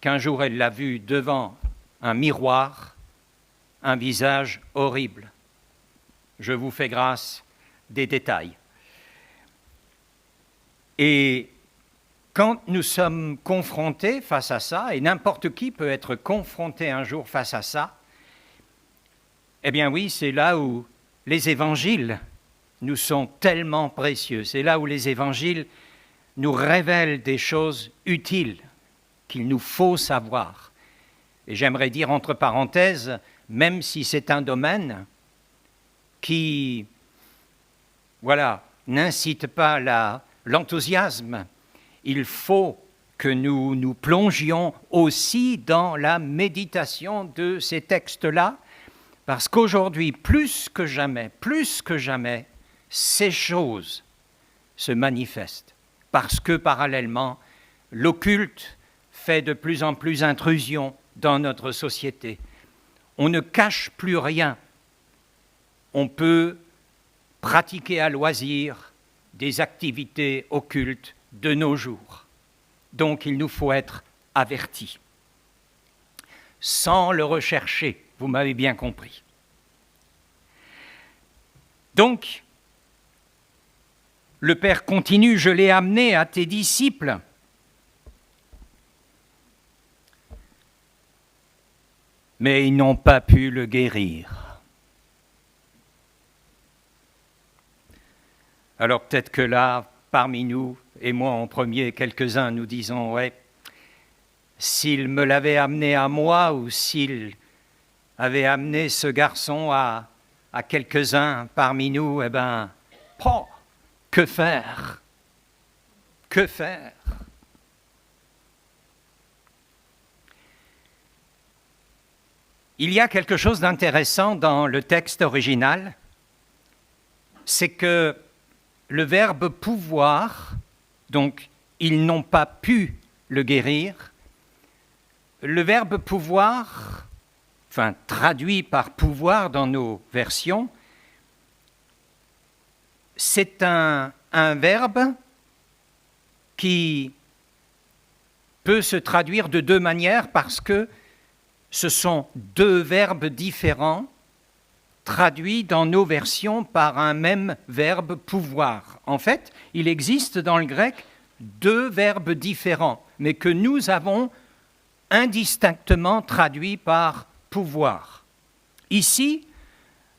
qu'un jour elle l'a vue devant un miroir, un visage horrible. Je vous fais grâce des détails. Et quand nous sommes confrontés face à ça, et n'importe qui peut être confronté un jour face à ça, eh bien oui, c'est là où les évangiles nous sont tellement précieux. C'est là où les évangiles nous révèlent des choses utiles qu'il nous faut savoir. Et j'aimerais dire entre parenthèses, même si c'est un domaine qui, n'incite pas l'enthousiasme, il faut que nous nous plongions aussi dans la méditation de ces textes-là, parce qu'aujourd'hui, plus que jamais, ces choses se manifestent, parce que parallèlement, l'occulte fait de plus en plus intrusion dans notre société. On ne cache plus rien. On peut pratiquer à loisir des activités occultes de nos jours. Donc il nous faut être avertis, sans le rechercher, vous m'avez bien compris. Donc, le Père continue, je l'ai amené à tes disciples. Mais ils n'ont pas pu le guérir. Alors peut-être que là, parmi nous, et moi en premier, quelques-uns nous disons, ouais, s'il me l'avait amené à moi ou s'il avait amené ce garçon à quelques-uns parmi nous, eh bien, que faire? Que faire? Il y a quelque chose d'intéressant dans le texte original, c'est que le verbe pouvoir, donc ils n'ont pas pu le guérir, le verbe pouvoir, enfin traduit par pouvoir dans nos versions, c'est un verbe qui peut se traduire de deux manières parce que ce sont deux verbes différents traduits dans nos versions par un même verbe pouvoir. En fait, il existe dans le grec deux verbes différents, mais que nous avons indistinctement traduits par pouvoir. Ici,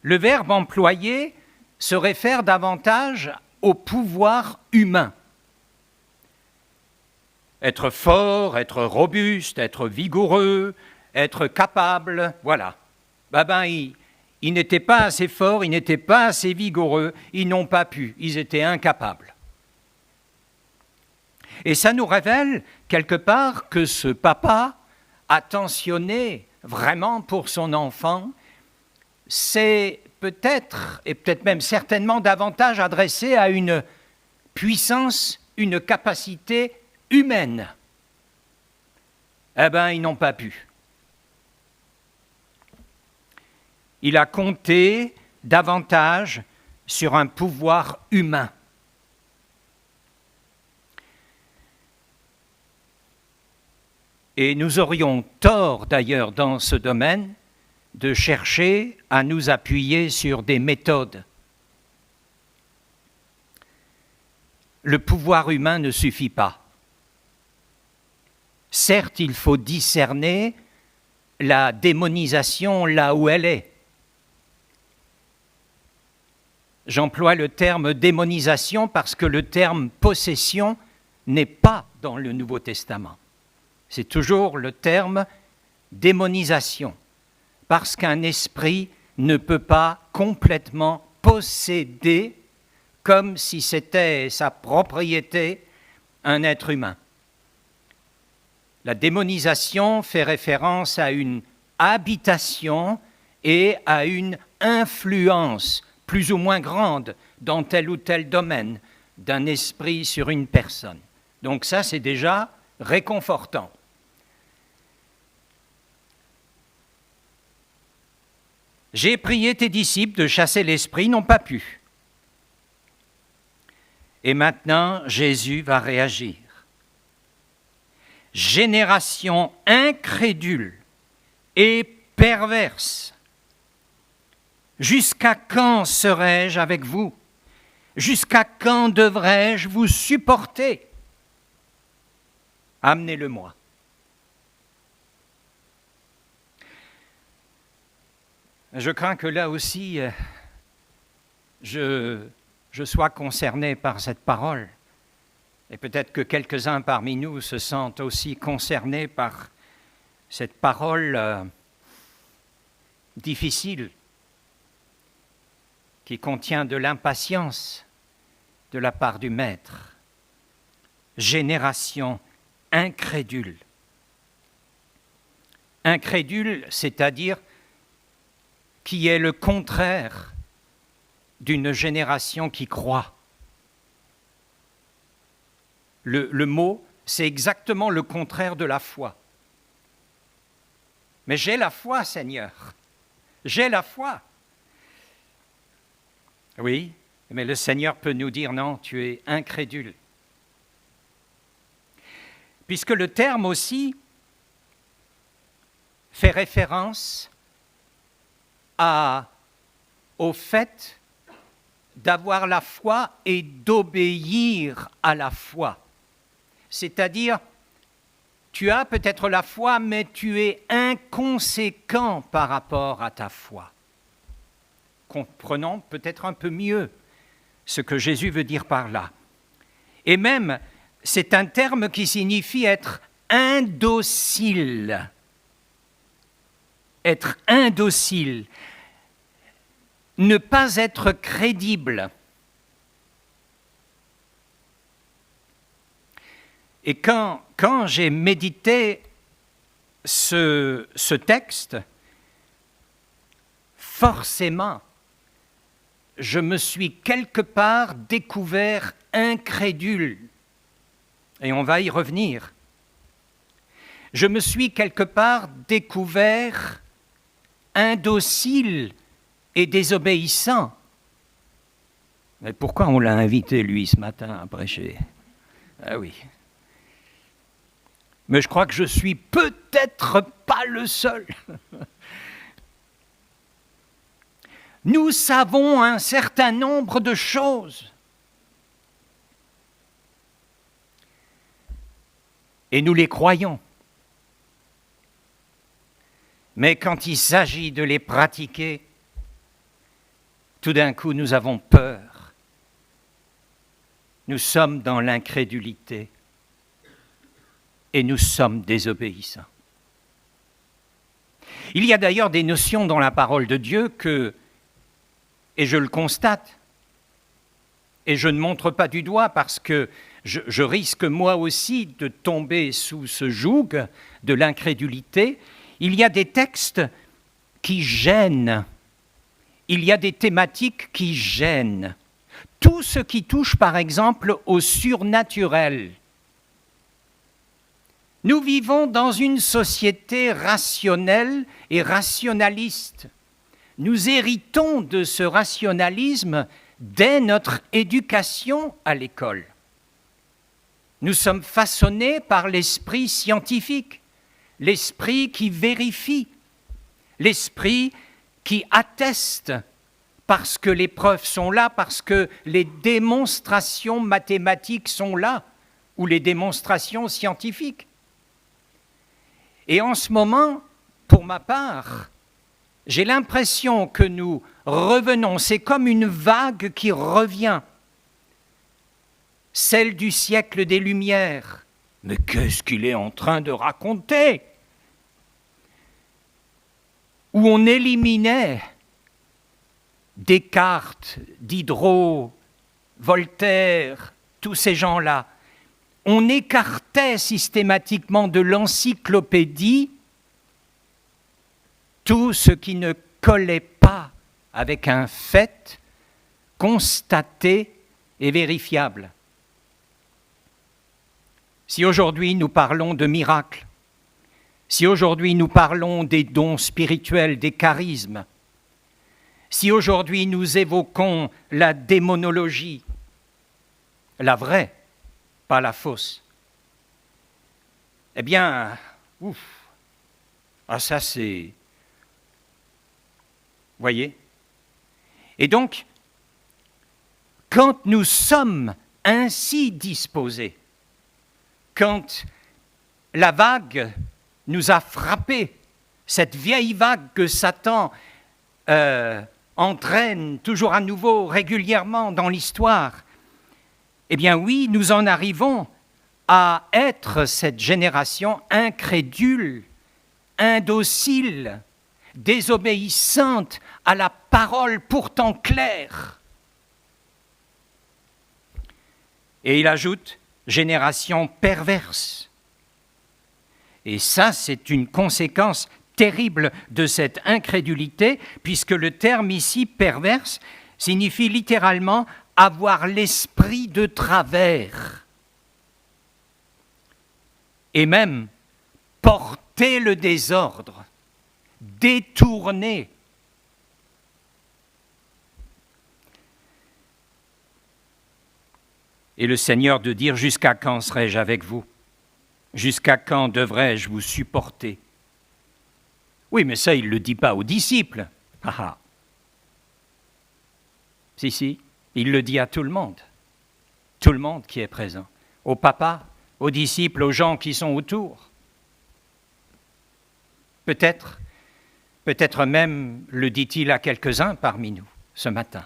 le verbe employé se réfère davantage au pouvoir humain. Être fort, être robuste, être vigoureux, être capable, voilà. Ils n'étaient pas assez forts, ils n'étaient pas assez vigoureux, ils n'ont pas pu, ils étaient incapables. Et ça nous révèle quelque part que ce papa, attentionné vraiment pour son enfant, c'est peut-être, et peut-être même certainement davantage adressé à une puissance, une capacité humaine. Eh bien, ils n'ont pas pu. Il a compté davantage sur un pouvoir humain. Et nous aurions tort d'ailleurs dans ce domaine de chercher à nous appuyer sur des méthodes. Le pouvoir humain ne suffit pas. Certes, il faut discerner la démonisation là où elle est. J'emploie le terme démonisation parce que le terme possession n'est pas dans le Nouveau Testament. C'est toujours le terme démonisation, parce qu'un esprit ne peut pas complètement posséder, comme si c'était sa propriété, un être humain. La démonisation fait référence à une habitation et à une influence plus ou moins grande dans tel ou tel domaine d'un esprit sur une personne. Donc ça, c'est déjà réconfortant. J'ai prié tes disciples de chasser l'esprit, ils n'ont pas pu. Et maintenant, Jésus va réagir. Génération incrédule et perverse. Jusqu'à quand serai-je avec vous? Jusqu'à quand devrais-je vous supporter? Amenez-le-moi. Je crains que là aussi, je sois concerné par cette parole Et peut-être que quelques-uns parmi nous se sentent aussi concernés par cette parole difficile qui contient de l'impatience de la part du Maître. Génération incrédule. Incrédule, c'est-à-dire qui est le contraire d'une génération qui croit. Le mot, c'est exactement le contraire de la foi. Mais j'ai la foi, Seigneur. J'ai la foi. Oui, mais le Seigneur peut nous dire non, tu es incrédule. Puisque le terme aussi fait référence au fait d'avoir la foi et d'obéir à la foi. C'est-à-dire, tu as peut-être la foi, mais tu es inconséquent par rapport à ta foi. Comprenons peut-être un peu mieux ce que Jésus veut dire par là. Et même, c'est un terme qui signifie être indocile. Être indocile. Ne pas être crédible. Et quand j'ai médité ce texte, forcément, je me suis quelque part découvert incrédule. Et on va y revenir. Je me suis quelque part découvert indocile et désobéissant. Mais pourquoi on l'a invité, lui, ce matin, à prêcher? Ah oui. Mais je crois que je suis peut-être pas le seul. Nous savons un certain nombre de choses. Et nous les croyons. Mais quand il s'agit de les pratiquer, tout d'un coup, nous avons peur. Nous sommes dans l'incrédulité et nous sommes désobéissants. Il y a d'ailleurs des notions dans la parole de Dieu que, et je le constate, et je ne montre pas du doigt parce que je risque moi aussi de tomber sous ce joug de l'incrédulité, il y a des textes qui gênent. Il y a des thématiques qui gênent. Tout ce qui touche, par exemple, au surnaturel. Nous vivons dans une société rationnelle et rationaliste. Nous héritons de ce rationalisme dès notre éducation à l'école. Nous sommes façonnés par l'esprit scientifique, l'esprit qui vérifie, l'esprit qui atteste, parce que les preuves sont là, parce que les démonstrations mathématiques sont là, ou les démonstrations scientifiques. Et en ce moment, pour ma part, j'ai l'impression que nous revenons, c'est comme une vague qui revient, celle du siècle des Lumières. Mais qu'est-ce qu'il est en train de raconter? Où on éliminait Descartes, Diderot, Voltaire, tous ces gens-là. On écartait systématiquement de l'encyclopédie tout ce qui ne collait pas avec un fait constaté et vérifiable. Si aujourd'hui nous parlons de miracles, si aujourd'hui nous parlons des dons spirituels, des charismes, si aujourd'hui nous évoquons la démonologie, la vraie, pas la fausse, eh bien, ça c'est... Voyez? Et donc, quand nous sommes ainsi disposés, quand la vague nous a frappés, cette vieille vague que Satan entraîne toujours à nouveau, régulièrement dans l'histoire, Eh bien oui, nous en arrivons à être cette génération incrédule, indocile, désobéissante à la parole pourtant claire. Et il ajoute, génération perverse. Et ça, c'est une conséquence terrible de cette incrédulité, puisque le terme ici, perverse, signifie littéralement avoir l'esprit de travers. Et même porter le désordre, détourner. Et le Seigneur de dire, jusqu'à quand serai-je avec vous? Jusqu'à quand devrais-je vous supporter? Oui, mais ça, il ne le dit pas aux disciples. Ah ah. Si, il le dit à tout le monde qui est présent, au papa, aux disciples, aux gens qui sont autour. Peut-être même le dit-il à quelques-uns parmi nous ce matin.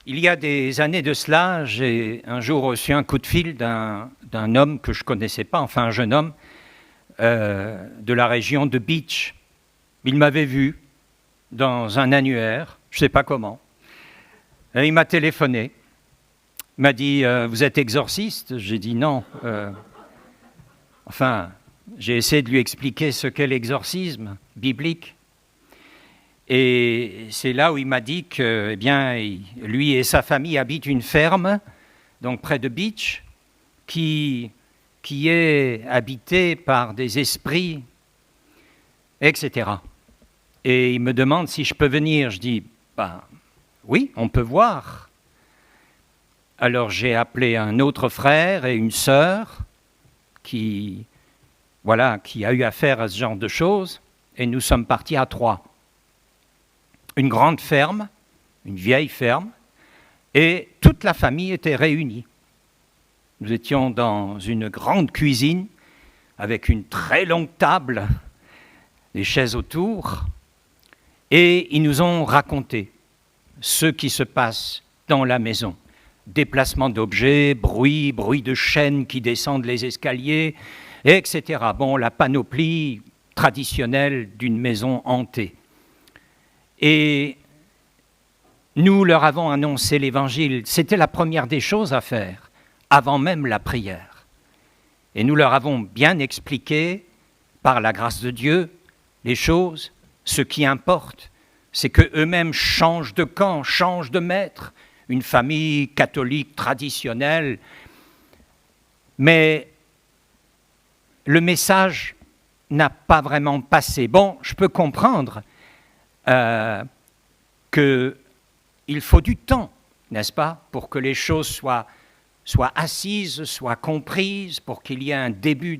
Il y a des années de cela, j'ai un jour reçu un coup de fil d'un homme que je ne connaissais pas, enfin un jeune homme de la région de Beach. Il m'avait vu dans un annuaire, je ne sais pas comment. Et il m'a téléphoné, m'a dit « Vous êtes exorciste ?» J'ai dit « Non. » Enfin, j'ai essayé de lui expliquer ce qu'est l'exorcisme biblique. Et c'est là où il m'a dit que, eh bien, lui et sa famille habitent une ferme, donc près de Beach, qui est habitée par des esprits, etc. Et il me demande si je peux venir. Je dis, oui, on peut voir. Alors j'ai appelé un autre frère et une sœur qui a eu affaire à ce genre de choses, et nous sommes partis à 3. Une grande ferme, une vieille ferme, et toute la famille était réunie. Nous étions dans une grande cuisine, avec une très longue table, des chaises autour, et ils nous ont raconté ce qui se passe dans la maison. Déplacement d'objets, bruit de chaînes qui descendent les escaliers, etc. Bon, la panoplie traditionnelle d'une maison hantée. Et nous leur avons annoncé l'Évangile. C'était la première des choses à faire, avant même la prière. Et nous leur avons bien expliqué, par la grâce de Dieu, les choses. Ce qui importe, c'est qu'eux-mêmes changent de camp, changent de maître. Une famille catholique traditionnelle. Mais le message n'a pas vraiment passé. Bon, je peux comprendre qu'il faut du temps, n'est-ce pas, pour que les choses soient assises, soient comprises, pour qu'il y ait un début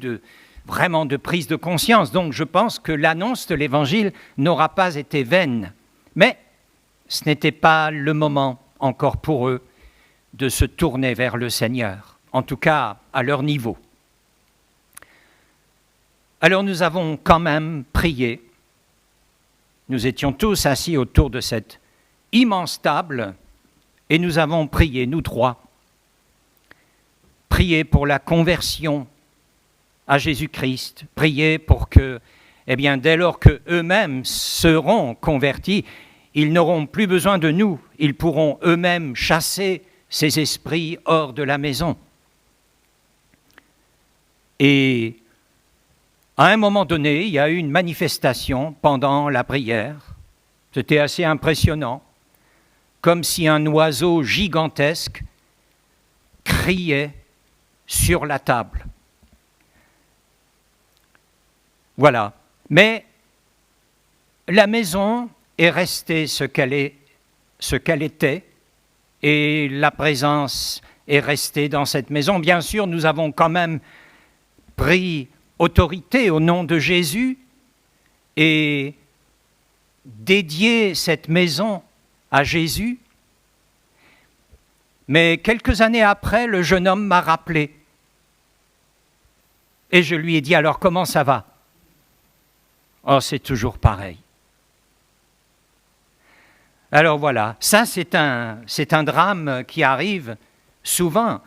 vraiment de prise de conscience. Donc je pense que l'annonce de l'Évangile n'aura pas été vaine. Mais ce n'était pas le moment encore pour eux de se tourner vers le Seigneur, en tout cas à leur niveau. Alors nous avons quand même prié. Nous étions tous assis autour de cette immense table et nous avons prié, nous 3. Prié pour la conversion à Jésus-Christ. Prié pour que, dès lors qu'eux-mêmes seront convertis, ils n'auront plus besoin de nous. Ils pourront eux-mêmes chasser ces esprits hors de la maison. Et à un moment donné, il y a eu une manifestation pendant la prière. C'était assez impressionnant, comme si un oiseau gigantesque criait sur la table. Voilà. Mais la maison est restée ce qu'elle était, et la présence est restée dans cette maison. Bien sûr, nous avons quand même pris autorité au nom de Jésus et dédié cette maison à Jésus. Mais quelques années après, le jeune homme m'a rappelé et je lui ai dit, alors comment ça va? Oh, c'est toujours pareil. Alors voilà, ça c'est un drame qui arrive souvent.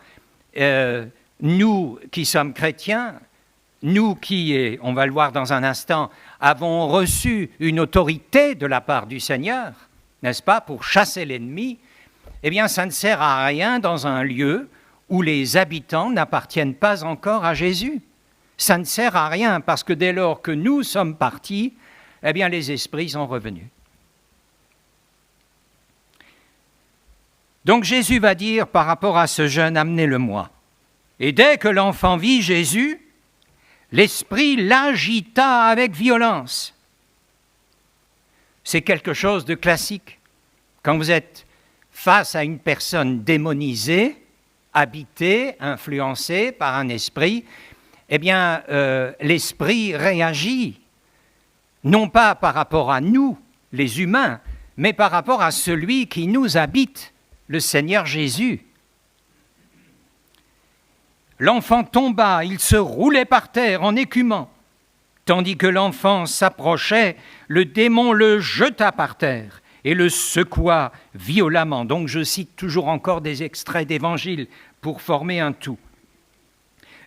Nous qui sommes chrétiens, nous qui, on va le voir dans un instant, avons reçu une autorité de la part du Seigneur, n'est-ce pas, pour chasser l'ennemi, eh bien ça ne sert à rien dans un lieu où les habitants n'appartiennent pas encore à Jésus. Ça ne sert à rien parce que dès lors que nous sommes partis, eh bien les esprits sont revenus. Donc Jésus va dire par rapport à ce jeune, amenez-le-moi. Et dès que l'enfant vit Jésus, l'esprit l'agita avec violence. C'est quelque chose de classique. Quand vous êtes face à une personne démonisée, habitée, influencée par un esprit, eh bien l'esprit réagit, non pas par rapport à nous, les humains, mais par rapport à celui qui nous habite, le Seigneur Jésus. L'enfant tomba, il se roulait par terre en écumant. Tandis que l'enfant s'approchait, le démon le jeta par terre et le secoua violemment. Donc je cite toujours encore des extraits d'évangile pour former un tout.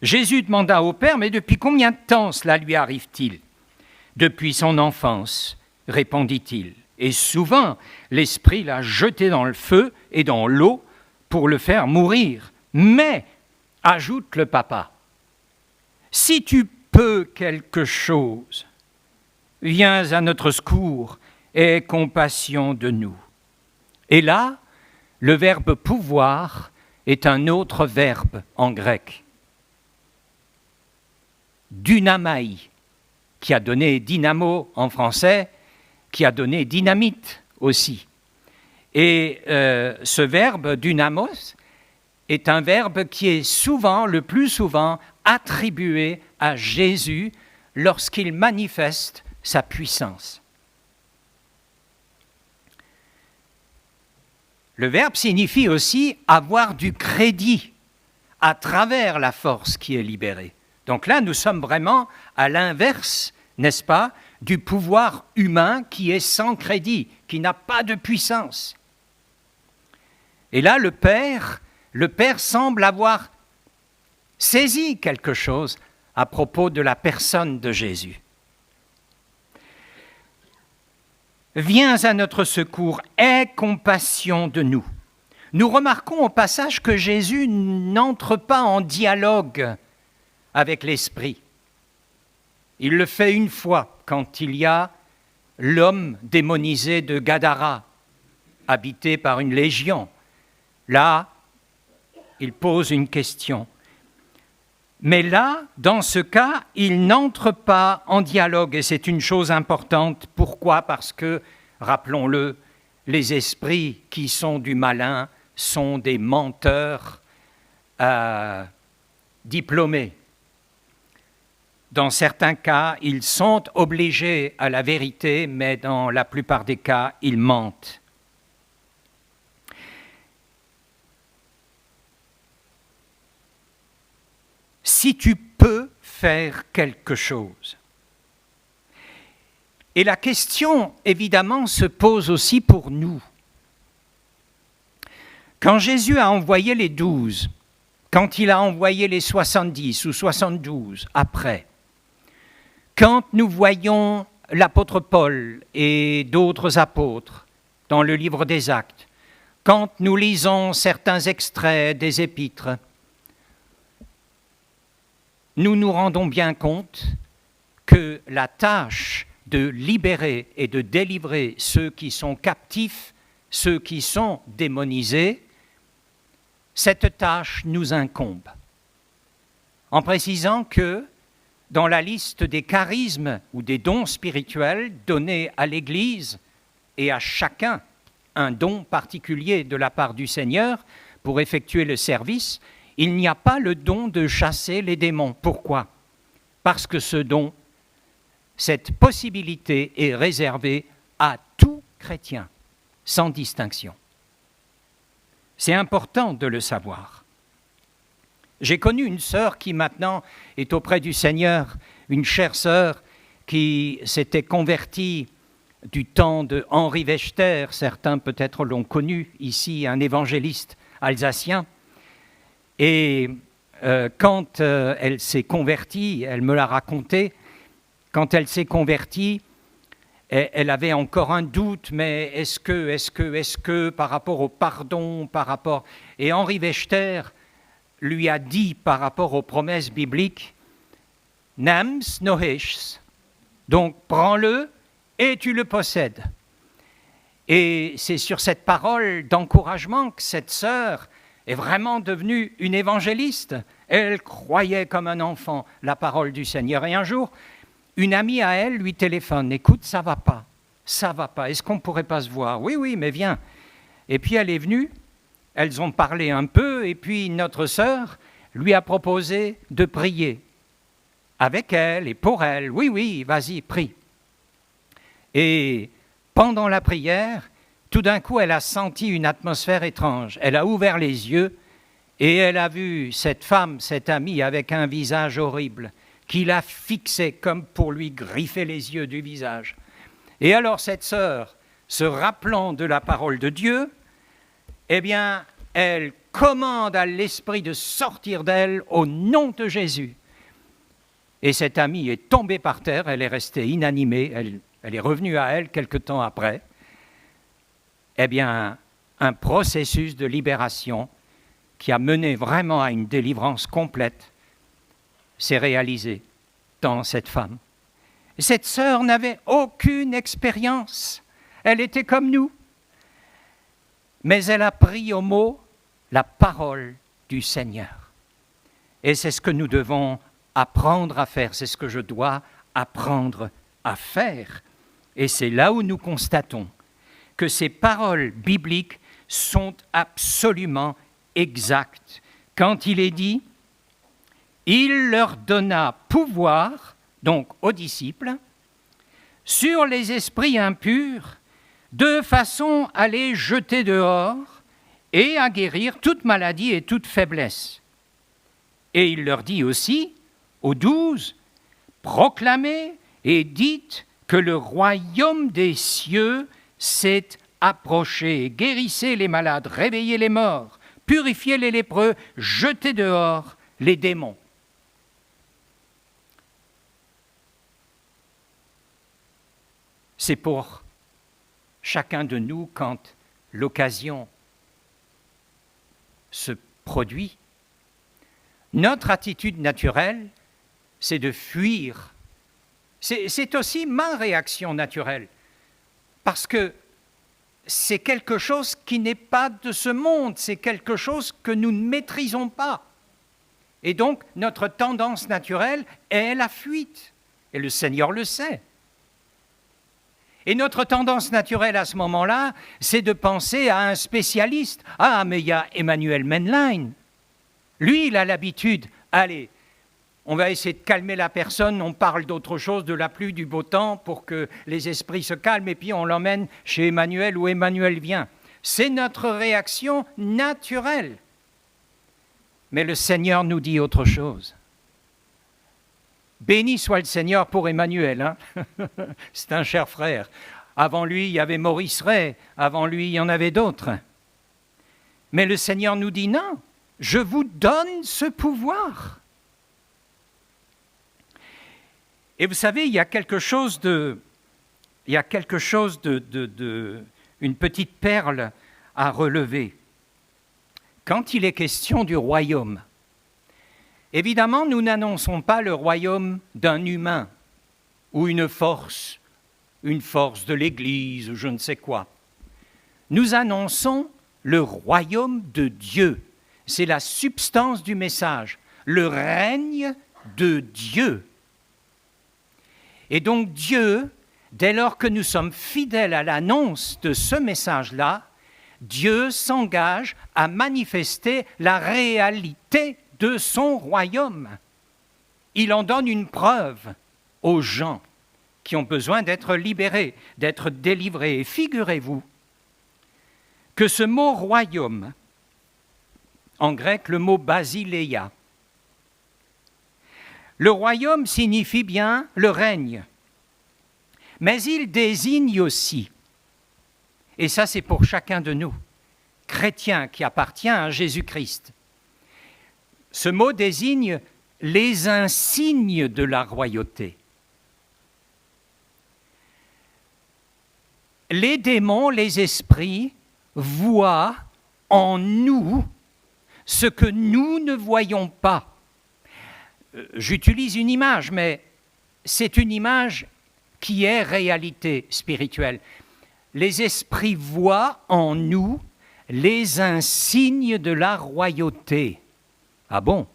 Jésus demanda au Père, mais depuis combien de temps cela lui arrive-t-il ? Depuis son enfance, répondit-il. Et souvent, l'esprit l'a jeté dans le feu et dans l'eau pour le faire mourir. Mais, ajoute le papa, si tu peux quelque chose, viens à notre secours, aie compassion de nous. Et là, le verbe pouvoir est un autre verbe en grec. Dynamai, qui a donné dynamo en français, qui a donné dynamite aussi. Et ce verbe dynamos est un verbe qui est souvent, le plus souvent, attribué à Jésus lorsqu'il manifeste sa puissance. Le verbe signifie aussi avoir du crédit à travers la force qui est libérée. Donc là, nous sommes vraiment à l'inverse, n'est-ce pas, du pouvoir humain qui est sans crédit, qui n'a pas de puissance. Et là, le Père semble avoir saisi quelque chose à propos de la personne de Jésus. Viens à notre secours, aie compassion de nous. Nous remarquons au passage que Jésus n'entre pas en dialogue avec l'esprit. Il le fait une fois quand il y a l'homme démonisé de Gadara, habité par une légion. Là, il pose une question. Mais là, dans ce cas, il n'entre pas en dialogue et c'est une chose importante. Pourquoi ? Parce que, rappelons-le, les esprits qui sont du malin sont des menteurs diplômés. Dans certains cas, ils sont obligés à la vérité, mais dans la plupart des cas, ils mentent. Si tu peux faire quelque chose. Et la question, évidemment, se pose aussi pour nous. Quand Jésus a envoyé les 12, quand il a envoyé les 70 ou 72 après, quand nous voyons l'apôtre Paul et d'autres apôtres dans le livre des Actes, quand nous lisons certains extraits des épîtres, nous nous rendons bien compte que la tâche de libérer et de délivrer ceux qui sont captifs, ceux qui sont démonisés, cette tâche nous incombe. En précisant que dans la liste des charismes ou des dons spirituels donnés à l'Église et à chacun un don particulier de la part du Seigneur pour effectuer le service, il n'y a pas le don de chasser les démons. Pourquoi ? Parce que ce don, cette possibilité est réservée à tout chrétien, sans distinction. C'est important de le savoir. J'ai connu une sœur qui maintenant est auprès du Seigneur, une chère sœur qui s'était convertie du temps de Henri Wechter, certains peut-être l'ont connu ici, un évangéliste alsacien. Et quand elle s'est convertie, elle me l'a raconté, quand elle s'est convertie, elle avait encore un doute, mais est-ce que, par rapport au pardon, par rapport... Et Henri Wechter lui a dit par rapport aux promesses bibliques, « Nams nohesh », donc prends-le et tu le possèdes. Et c'est sur cette parole d'encouragement que cette sœur est vraiment devenue une évangéliste. Elle croyait comme un enfant la parole du Seigneur. Et un jour, une amie à elle lui téléphone, « Écoute, ça va pas, est-ce qu'on ne pourrait pas se voir ?»« Oui, mais viens. » Et puis elle est venue, elles ont parlé un peu, et puis notre sœur lui a proposé de prier avec elle et pour elle. « Oui, vas-y, prie. » Et pendant la prière, tout d'un coup, elle a senti une atmosphère étrange. Elle a ouvert les yeux et elle a vu cette femme, cette amie, avec un visage horrible, qui la fixait comme pour lui griffer les yeux du visage. Et alors cette sœur, se rappelant de la parole de Dieu, eh bien, elle commande à l'esprit de sortir d'elle au nom de Jésus. Et cette amie est tombée par terre, elle est restée inanimée, elle est revenue à elle quelque temps après. Eh bien, un processus de libération qui a mené vraiment à une délivrance complète s'est réalisé dans cette femme. Cette sœur n'avait aucune expérience, elle était comme nous, mais elle a pris au mot la parole du Seigneur. Et c'est ce que nous devons apprendre à faire, c'est ce que je dois apprendre à faire. Et c'est là où nous constatons que ces paroles bibliques sont absolument exactes. Quand il est dit « Il leur donna pouvoir », donc aux disciples, sur les esprits impurs, de façon à les jeter dehors et à guérir toute maladie et toute faiblesse. Et il leur dit aussi, aux 12, « Proclamez et dites que le royaume des cieux s'est approché. Guérissez les malades, réveillez les morts, purifiez les lépreux, jetez dehors les démons. » C'est pour chacun de nous quand l'occasion se produit. Notre attitude naturelle, c'est de fuir. C'est aussi ma réaction naturelle, parce que c'est quelque chose qui n'est pas de ce monde, c'est quelque chose que nous ne maîtrisons pas. Et donc, notre tendance naturelle est la fuite, et le Seigneur le sait. Et notre tendance naturelle à ce moment-là, c'est de penser à un spécialiste. « Ah, mais il y a Emmanuel Männlein. Lui, il a l'habitude. Allez, on va essayer de calmer la personne, on parle d'autre chose, de la pluie, du beau temps, pour que les esprits se calment, et puis on l'emmène chez Emmanuel, où Emmanuel vient. » C'est notre réaction naturelle. Mais le Seigneur nous dit autre chose. Béni soit le Seigneur pour Emmanuel, hein. C'est un cher frère. Avant lui, il y avait Maurice Ray, avant lui, il y en avait d'autres. Mais le Seigneur nous dit non, je vous donne ce pouvoir. Et vous savez, il y a quelque chose une petite perle à relever. Quand il est question du royaume, évidemment, nous n'annonçons pas le royaume d'un humain ou une force de l'Église ou je ne sais quoi. Nous annonçons le royaume de Dieu. C'est la substance du message, le règne de Dieu. Et donc Dieu, dès lors que nous sommes fidèles à l'annonce de ce message-là, Dieu s'engage à manifester la réalité de son royaume. Il en donne une preuve aux gens qui ont besoin d'être libérés, d'être délivrés. Et figurez-vous que ce mot royaume, en grec, le mot basileia, le royaume signifie bien le règne. Mais il désigne aussi, et ça c'est pour chacun de nous, chrétiens qui appartient à Jésus-Christ. Ce mot désigne les insignes de la royauté. Les démons, les esprits, voient en nous ce que nous ne voyons pas. J'utilise une image, mais c'est une image qui est réalité spirituelle. Les esprits voient en nous les insignes de la royauté. Ah bon?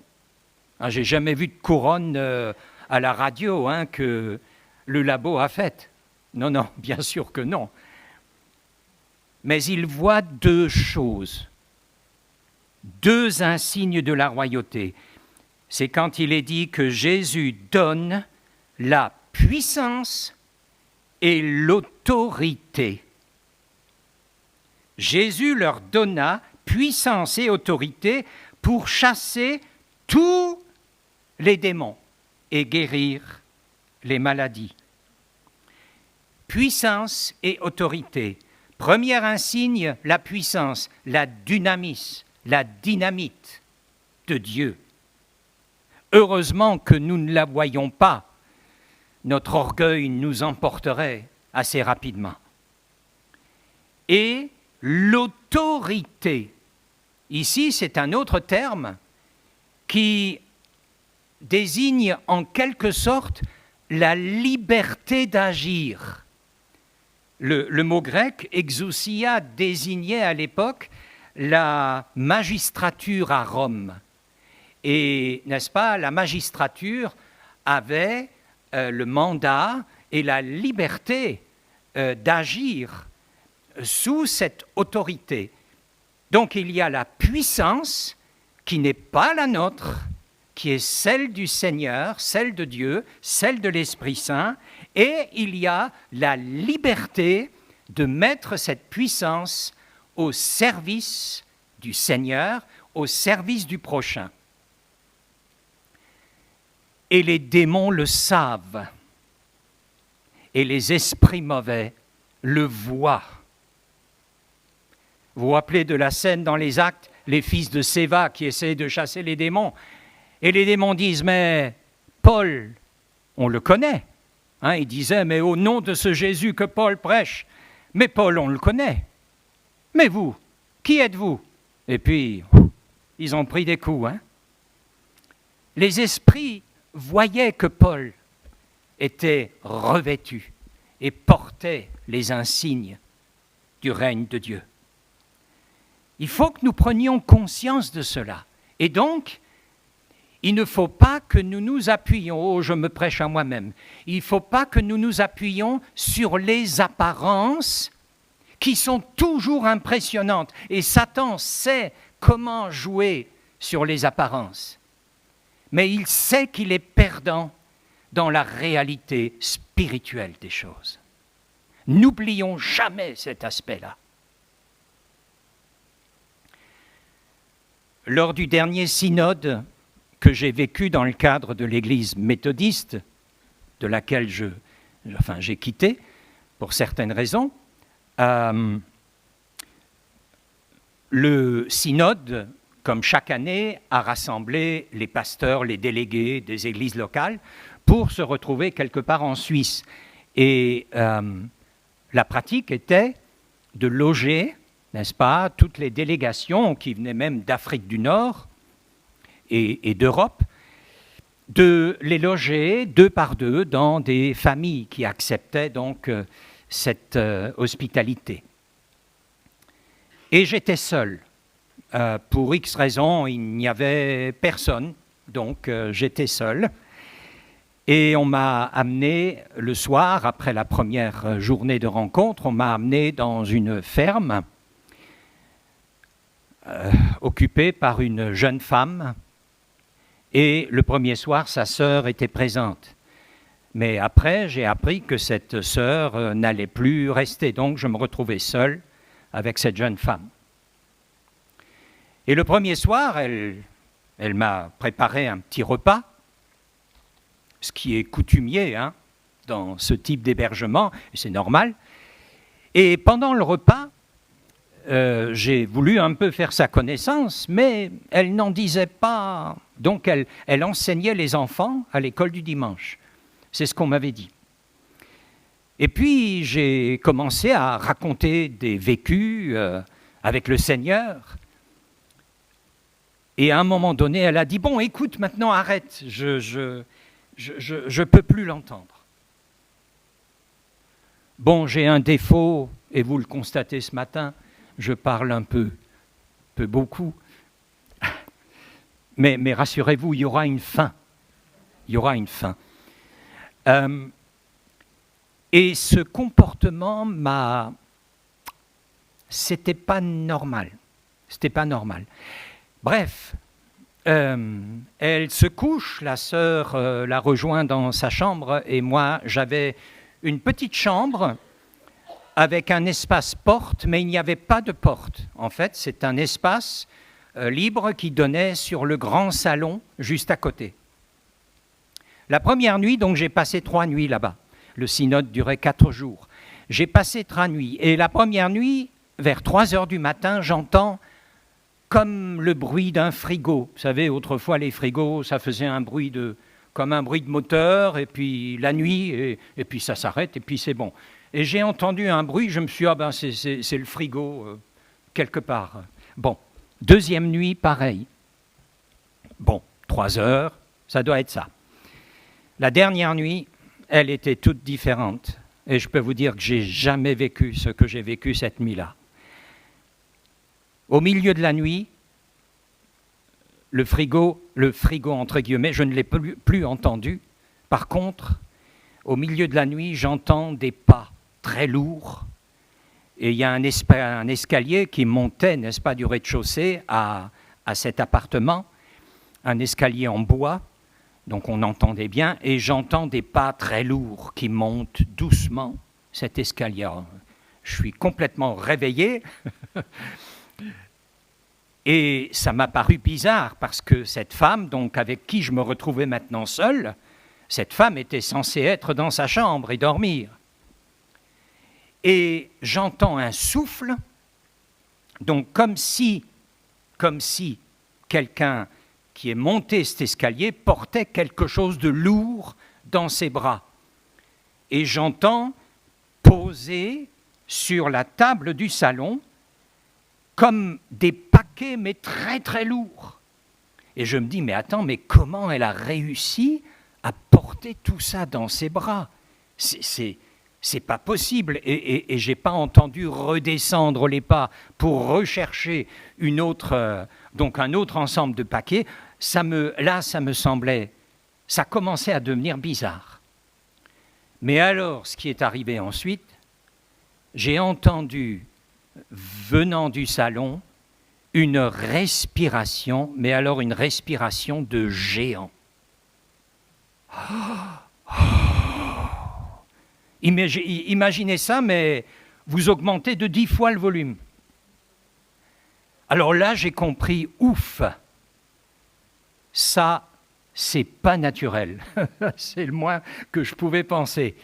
J'ai jamais vu de couronne à la radio que le labo a faite. Non, non, bien sûr que non. Mais il voit deux choses, deux insignes de la royauté. C'est quand il est dit que Jésus donne la puissance et l'autorité. Jésus leur donna puissance et autorité pour chasser tous les démons et guérir les maladies. Puissance et autorité. Premier insigne, la puissance, la dynamis, la dynamite de Dieu. Heureusement que nous ne la voyons pas. Notre orgueil nous emporterait assez rapidement. Et l'autorité. Ici, c'est un autre terme qui désigne en quelque sorte la liberté d'agir. Le mot grec, exousia, désignait à l'époque la magistrature à Rome. Et, n'est-ce pas, la magistrature avait le mandat et la liberté d'agir sous cette autorité. Donc il y a la puissance qui n'est pas la nôtre, qui est celle du Seigneur, celle de Dieu, celle de l'Esprit Saint, et il y a la liberté de mettre cette puissance au service du Seigneur, au service du prochain. Et les démons le savent, et les esprits mauvais le voient. Vous vous rappelez de la scène dans les Actes, les fils de Séva qui essaient de chasser les démons. Et les démons disent, mais Paul, on le connaît. Il disait, mais au nom de ce Jésus que Paul prêche, mais Paul, on le connaît. Mais vous, qui êtes-vous? Et puis, ils ont pris des coups. Les esprits voyaient que Paul était revêtu et portait les insignes du règne de Dieu. Il faut que nous prenions conscience de cela. Et donc, il ne faut pas que nous nous appuyions, je me prêche à moi-même, il ne faut pas que nous nous appuyions sur les apparences qui sont toujours impressionnantes. Et Satan sait comment jouer sur les apparences. Mais il sait qu'il est perdant dans la réalité spirituelle des choses. N'oublions jamais cet aspect-là. Lors du dernier synode que j'ai vécu dans le cadre de l'Église méthodiste, de laquelle j'ai quitté pour certaines raisons, le synode, comme chaque année, a rassemblé les pasteurs, les délégués des églises locales pour se retrouver quelque part en Suisse. Et la pratique était de loger, n'est-ce pas, toutes les délégations qui venaient même d'Afrique du Nord et d'Europe, de les loger deux par deux dans des familles qui acceptaient donc cette hospitalité. Et j'étais seul. Pour X raisons, il n'y avait personne, donc j'étais seul. Et on m'a amené le soir, après la première journée de rencontre, on m'a amené dans une ferme occupée par une jeune femme. Et le premier soir, sa sœur était présente. Mais après, j'ai appris que cette sœur n'allait plus rester, donc je me retrouvais seul avec cette jeune femme. Et le premier soir, elle m'a préparé un petit repas, ce qui est coutumier dans ce type d'hébergement, et c'est normal. Et pendant le repas, j'ai voulu un peu faire sa connaissance, mais elle n'en disait pas. Donc elle enseignait les enfants à l'école du dimanche. C'est ce qu'on m'avait dit. Et puis j'ai commencé à raconter des vécus avec le Seigneur. Et à un moment donné, elle a dit « Bon, écoute, maintenant arrête, je peux plus l'entendre. » Bon, j'ai un défaut, et vous le constatez ce matin, je parle un peu beaucoup. Mais rassurez-vous, il y aura une fin. Il y aura une fin. Et ce comportement c'était pas normal. C'était pas normal. Bref, elle se couche, la sœur la rejoint dans sa chambre, et moi, j'avais une petite chambre avec un espace porte, mais il n'y avait pas de porte. En fait, c'est un espace libre qui donnait sur le grand salon juste à côté. La première nuit, donc, j'ai passé 3 nuits là-bas. Le synode durait 4 jours. J'ai passé 3 nuits. Et la première nuit, vers 3 heures du matin, j'entends comme le bruit d'un frigo. Vous savez, autrefois, les frigos, ça faisait comme un bruit de moteur, et puis la nuit, et puis ça s'arrête, et puis c'est bon. Et j'ai entendu un bruit, je me suis dit, c'est le frigo, quelque part. Bon, deuxième nuit, pareil. Bon, 3 heures, ça doit être ça. La dernière nuit, elle était toute différente. Et je peux vous dire que j'ai jamais vécu ce que j'ai vécu cette nuit-là. Au milieu de la nuit, le frigo entre guillemets, je ne l'ai plus entendu. Par contre, au milieu de la nuit, j'entends des pas très lourds. Et il y a un escalier qui montait, n'est-ce pas, du rez-de-chaussée à cet appartement, un escalier en bois, donc on entendait bien, et j'entends des pas très lourds qui montent doucement cet escalier. Je suis complètement réveillé. Et ça m'a paru bizarre parce que cette femme, donc avec qui je me retrouvais maintenant seul, cette femme était censée être dans sa chambre et dormir. Et j'entends un souffle, donc comme si quelqu'un qui est monté cet escalier portait quelque chose de lourd dans ses bras. Et j'entends poser sur la table du salon comme des paquets, mais très très lourds. Et je me dis, mais attends, mais comment elle a réussi à porter tout ça dans ses bras? C'est pas possible. Et j'ai pas entendu redescendre les pas pour rechercher donc un autre ensemble de paquets. Ça me semblait, ça commençait à devenir bizarre. Mais alors, ce qui est arrivé ensuite, j'ai entendu, venant du salon, une respiration, mais alors une respiration de géant. Imaginez ça, mais vous augmentez de 10 fois le volume. Alors là, j'ai compris, ouf, ça, c'est pas naturel. C'est le moins que je pouvais penser.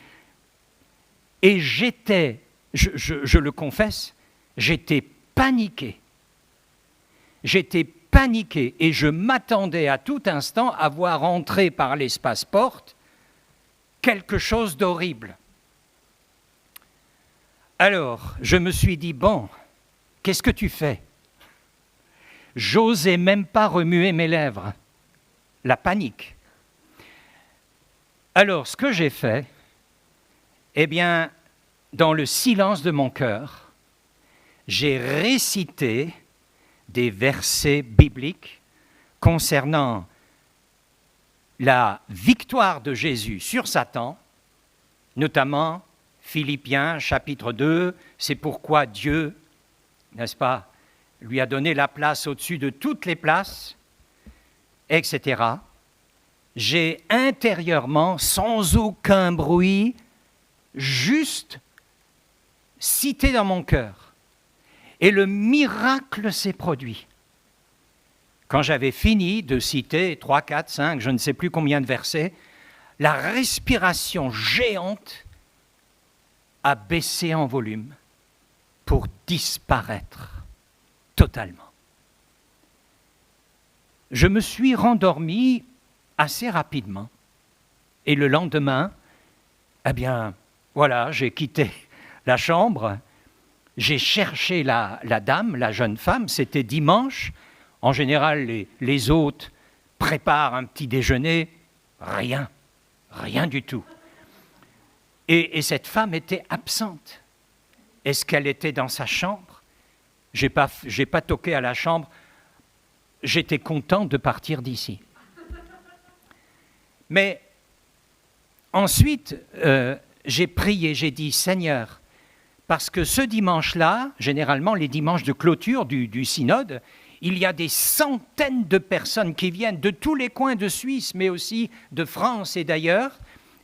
Et j'étais, je le confesse, j'étais paniqué. J'étais paniqué et je m'attendais à tout instant à voir entrer par l'espace porte quelque chose d'horrible. Alors, je me suis dit, bon, qu'est-ce que tu fais? J'osais même pas remuer mes lèvres. La panique. Alors, ce que j'ai fait, eh bien, dans le silence de mon cœur, j'ai récité des versets bibliques concernant la victoire de Jésus sur Satan, notamment Philippiens chapitre 2, c'est pourquoi Dieu, n'est-ce pas, lui a donné la place au-dessus de toutes les places, etc. J'ai intérieurement, sans aucun bruit, juste cité dans mon cœur. Et le miracle s'est produit. Quand j'avais fini de citer 3, 4, 5, je ne sais plus combien de versets, la respiration géante a baissé en volume pour disparaître totalement. Je me suis rendormi assez rapidement et le lendemain, eh bien, voilà, j'ai quitté la chambre, j'ai cherché la dame, la jeune femme, c'était dimanche. En général, les hôtes préparent un petit déjeuner, rien du tout. Et cette femme était absente. Est-ce qu'elle était dans sa chambre ? J'ai pas toqué à la chambre. J'étais content de partir d'ici. Mais ensuite, j'ai prié, j'ai dit, Seigneur, parce que ce dimanche-là, généralement les dimanches de clôture du synode, il y a des centaines de personnes qui viennent de tous les coins de Suisse, mais aussi de France et d'ailleurs,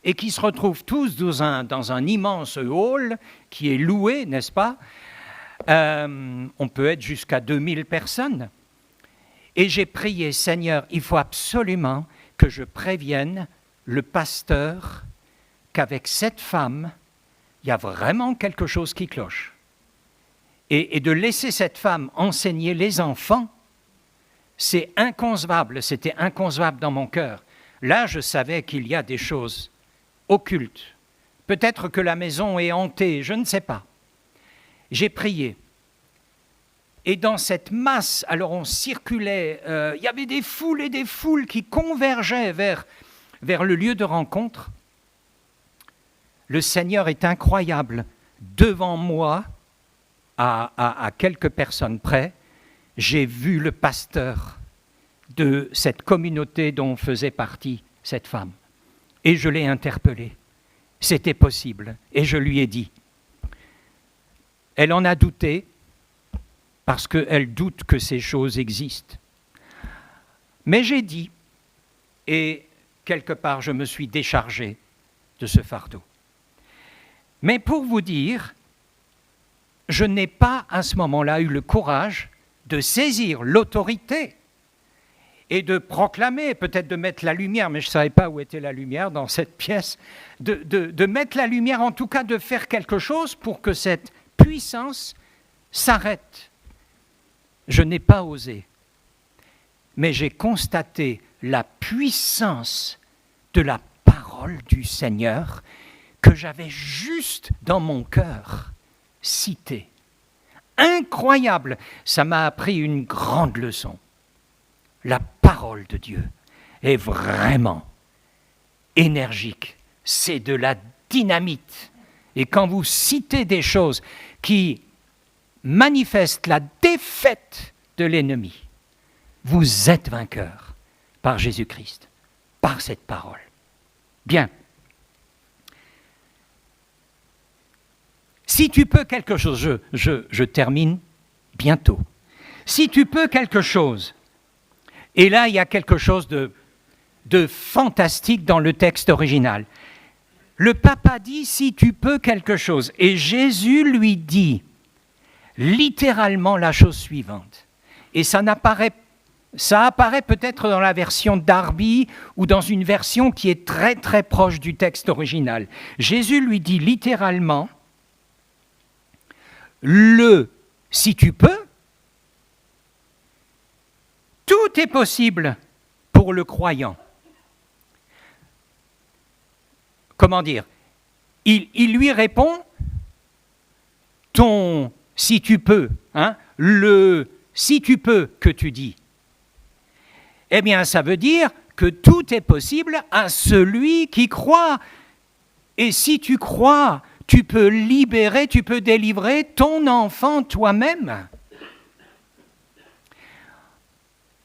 et qui se retrouvent tous dans un immense hall qui est loué, n'est-ce pas ? On peut être jusqu'à 2000 personnes. Et j'ai prié, Seigneur, il faut absolument que je prévienne le pasteur qu'avec cette femme, il y a vraiment quelque chose qui cloche. Et de laisser cette femme enseigner les enfants, c'est inconcevable, c'était inconcevable dans mon cœur. Là, je savais qu'il y a des choses occultes. Peut-être que la maison est hantée, je ne sais pas. J'ai prié. Et dans cette masse, alors on circulait, il y avait des foules et des foules qui convergeaient vers le lieu de rencontre. Le Seigneur est incroyable. Devant moi, à quelques personnes près, j'ai vu le pasteur de cette communauté dont faisait partie cette femme. Et je l'ai interpellé. C'était possible. Et je lui ai dit. Elle en a douté, parce qu'elle doute que ces choses existent. Mais j'ai dit, et quelque part je me suis déchargé de ce fardeau. Mais pour vous dire, je n'ai pas à ce moment-là eu le courage de saisir l'autorité et de proclamer, peut-être de mettre la lumière, mais je ne savais pas où était la lumière dans cette pièce, de mettre la lumière, en tout cas de faire quelque chose pour que cette puissance s'arrête. Je n'ai pas osé, mais j'ai constaté la puissance de la parole du Seigneur que j'avais juste dans mon cœur citée. Incroyable, ça m'a appris une grande leçon. La parole de Dieu est vraiment énergique, c'est de la dynamite. Et quand vous citez des choses qui manifestent la défaite de l'ennemi, vous êtes vainqueur par Jésus-Christ, par cette parole. Bien. Si tu peux quelque chose, je termine bientôt. Si tu peux quelque chose, et là il y a quelque chose de fantastique dans le texte original. Le papa dit, si tu peux quelque chose, et Jésus lui dit littéralement la chose suivante. Et ça apparaît peut-être dans la version Darby ou dans une version qui est très très proche du texte original. Jésus lui dit littéralement, si tu peux, tout est possible pour le croyant. Comment dire ? Il lui répond, si tu peux, si tu peux que tu dis. Eh bien, ça veut dire que tout est possible à celui qui croit. Et si tu crois, tu peux libérer, tu peux délivrer ton enfant toi-même.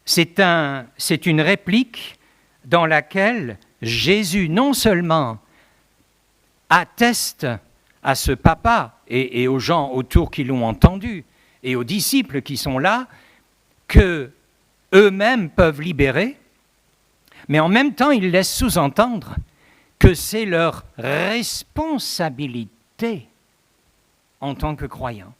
C'est une réplique dans laquelle Jésus non seulement atteste à ce papa et aux gens autour qui l'ont entendu et aux disciples qui sont là que eux-mêmes peuvent libérer, mais en même temps il laisse sous-entendre que c'est leur responsabilité en tant que croyants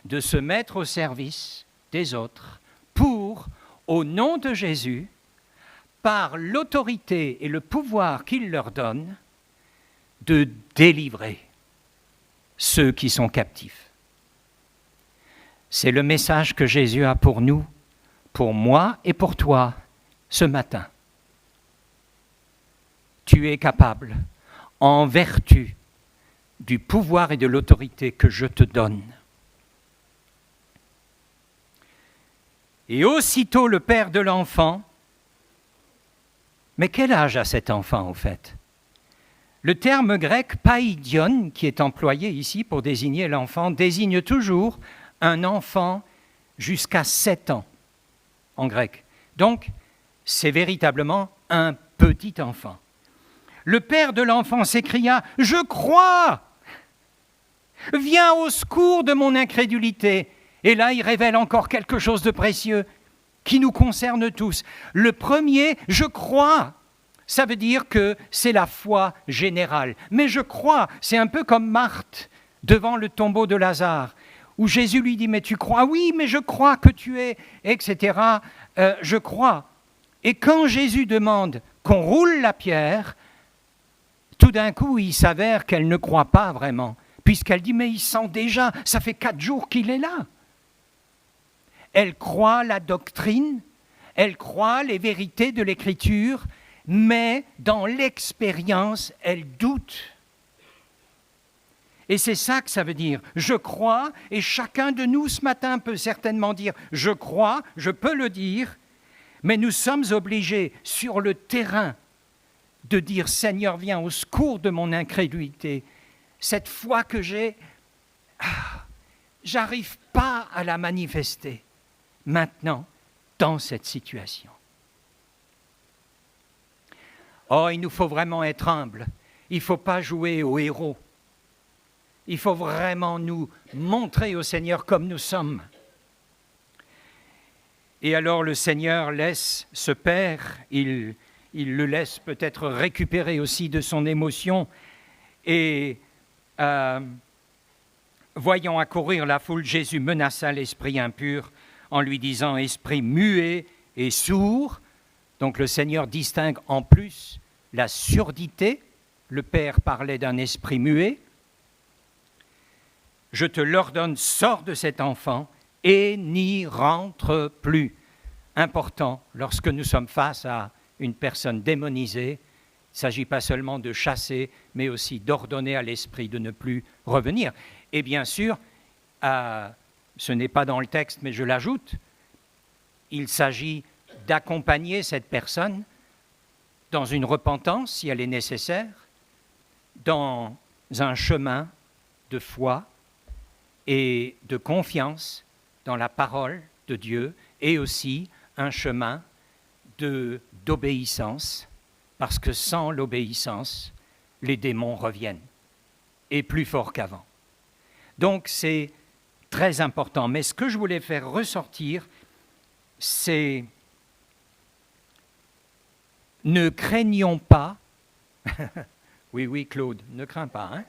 de se mettre au service des autres pour, au nom de Jésus, par l'autorité et le pouvoir qu'il leur donne, de délivrer ceux qui sont captifs. C'est le message que Jésus a pour nous, pour moi et pour toi, ce matin. Tu es capable, en vertu du pouvoir et de l'autorité que je te donne. Et aussitôt le père de l'enfant, mais quel âge a cet enfant au fait ? Le terme grec païdion, qui est employé ici pour désigner l'enfant, désigne toujours un enfant jusqu'à 7 ans en grec. Donc, c'est véritablement un petit enfant. Le père de l'enfant s'écria « Je crois ! Viens au secours de mon incrédulité !» Et là, il révèle encore quelque chose de précieux qui nous concerne tous. Le premier, je crois, ça veut dire que c'est la foi générale. Mais je crois, c'est un peu comme Marthe devant le tombeau de Lazare, où Jésus lui dit, mais tu crois ? Oui, mais je crois que tu es, etc. Je crois. Et quand Jésus demande qu'on roule la pierre, tout d'un coup, il s'avère qu'elle ne croit pas vraiment, puisqu'elle dit, mais il sent déjà, ça fait 4 jours qu'il est là. Elle croit la doctrine, elle croit les vérités de l'Écriture, mais dans l'expérience, elle doute. Et c'est ça que ça veut dire. Je crois, et chacun de nous ce matin peut certainement dire « je crois », je peux le dire, mais nous sommes obligés sur le terrain de dire « Seigneur, viens au secours de mon incrédulité ». Cette foi que j'ai, j'arrive pas à la manifester maintenant dans cette situation. Oh, il nous faut vraiment être humbles. Il ne faut pas jouer au héros. Il faut vraiment nous montrer au Seigneur comme nous sommes. Et alors le Seigneur laisse ce père, il le laisse peut-être récupérer aussi de son émotion. Et voyant accourir la foule, Jésus menaça l'esprit impur en lui disant « Esprit muet et sourd ». Donc le Seigneur distingue en plus la surdité. Le Père parlait d'un esprit muet. « Je te l'ordonne, sors de cet enfant et n'y rentre plus ». Important, lorsque nous sommes face à une personne démonisée, il ne s'agit pas seulement de chasser, mais aussi d'ordonner à l'esprit de ne plus revenir. Et bien sûr, ce n'est pas dans le texte, mais je l'ajoute, il s'agit d'accompagner cette personne dans une repentance, si elle est nécessaire, dans un chemin de foi et de confiance dans la parole de Dieu, et aussi un chemin d'obéissance, parce que sans l'obéissance, les démons reviennent, et plus fort qu'avant. Donc c'est très important. Mais ce que je voulais faire ressortir, c'est ne craignons pas, oui Claude, ne crains pas, hein?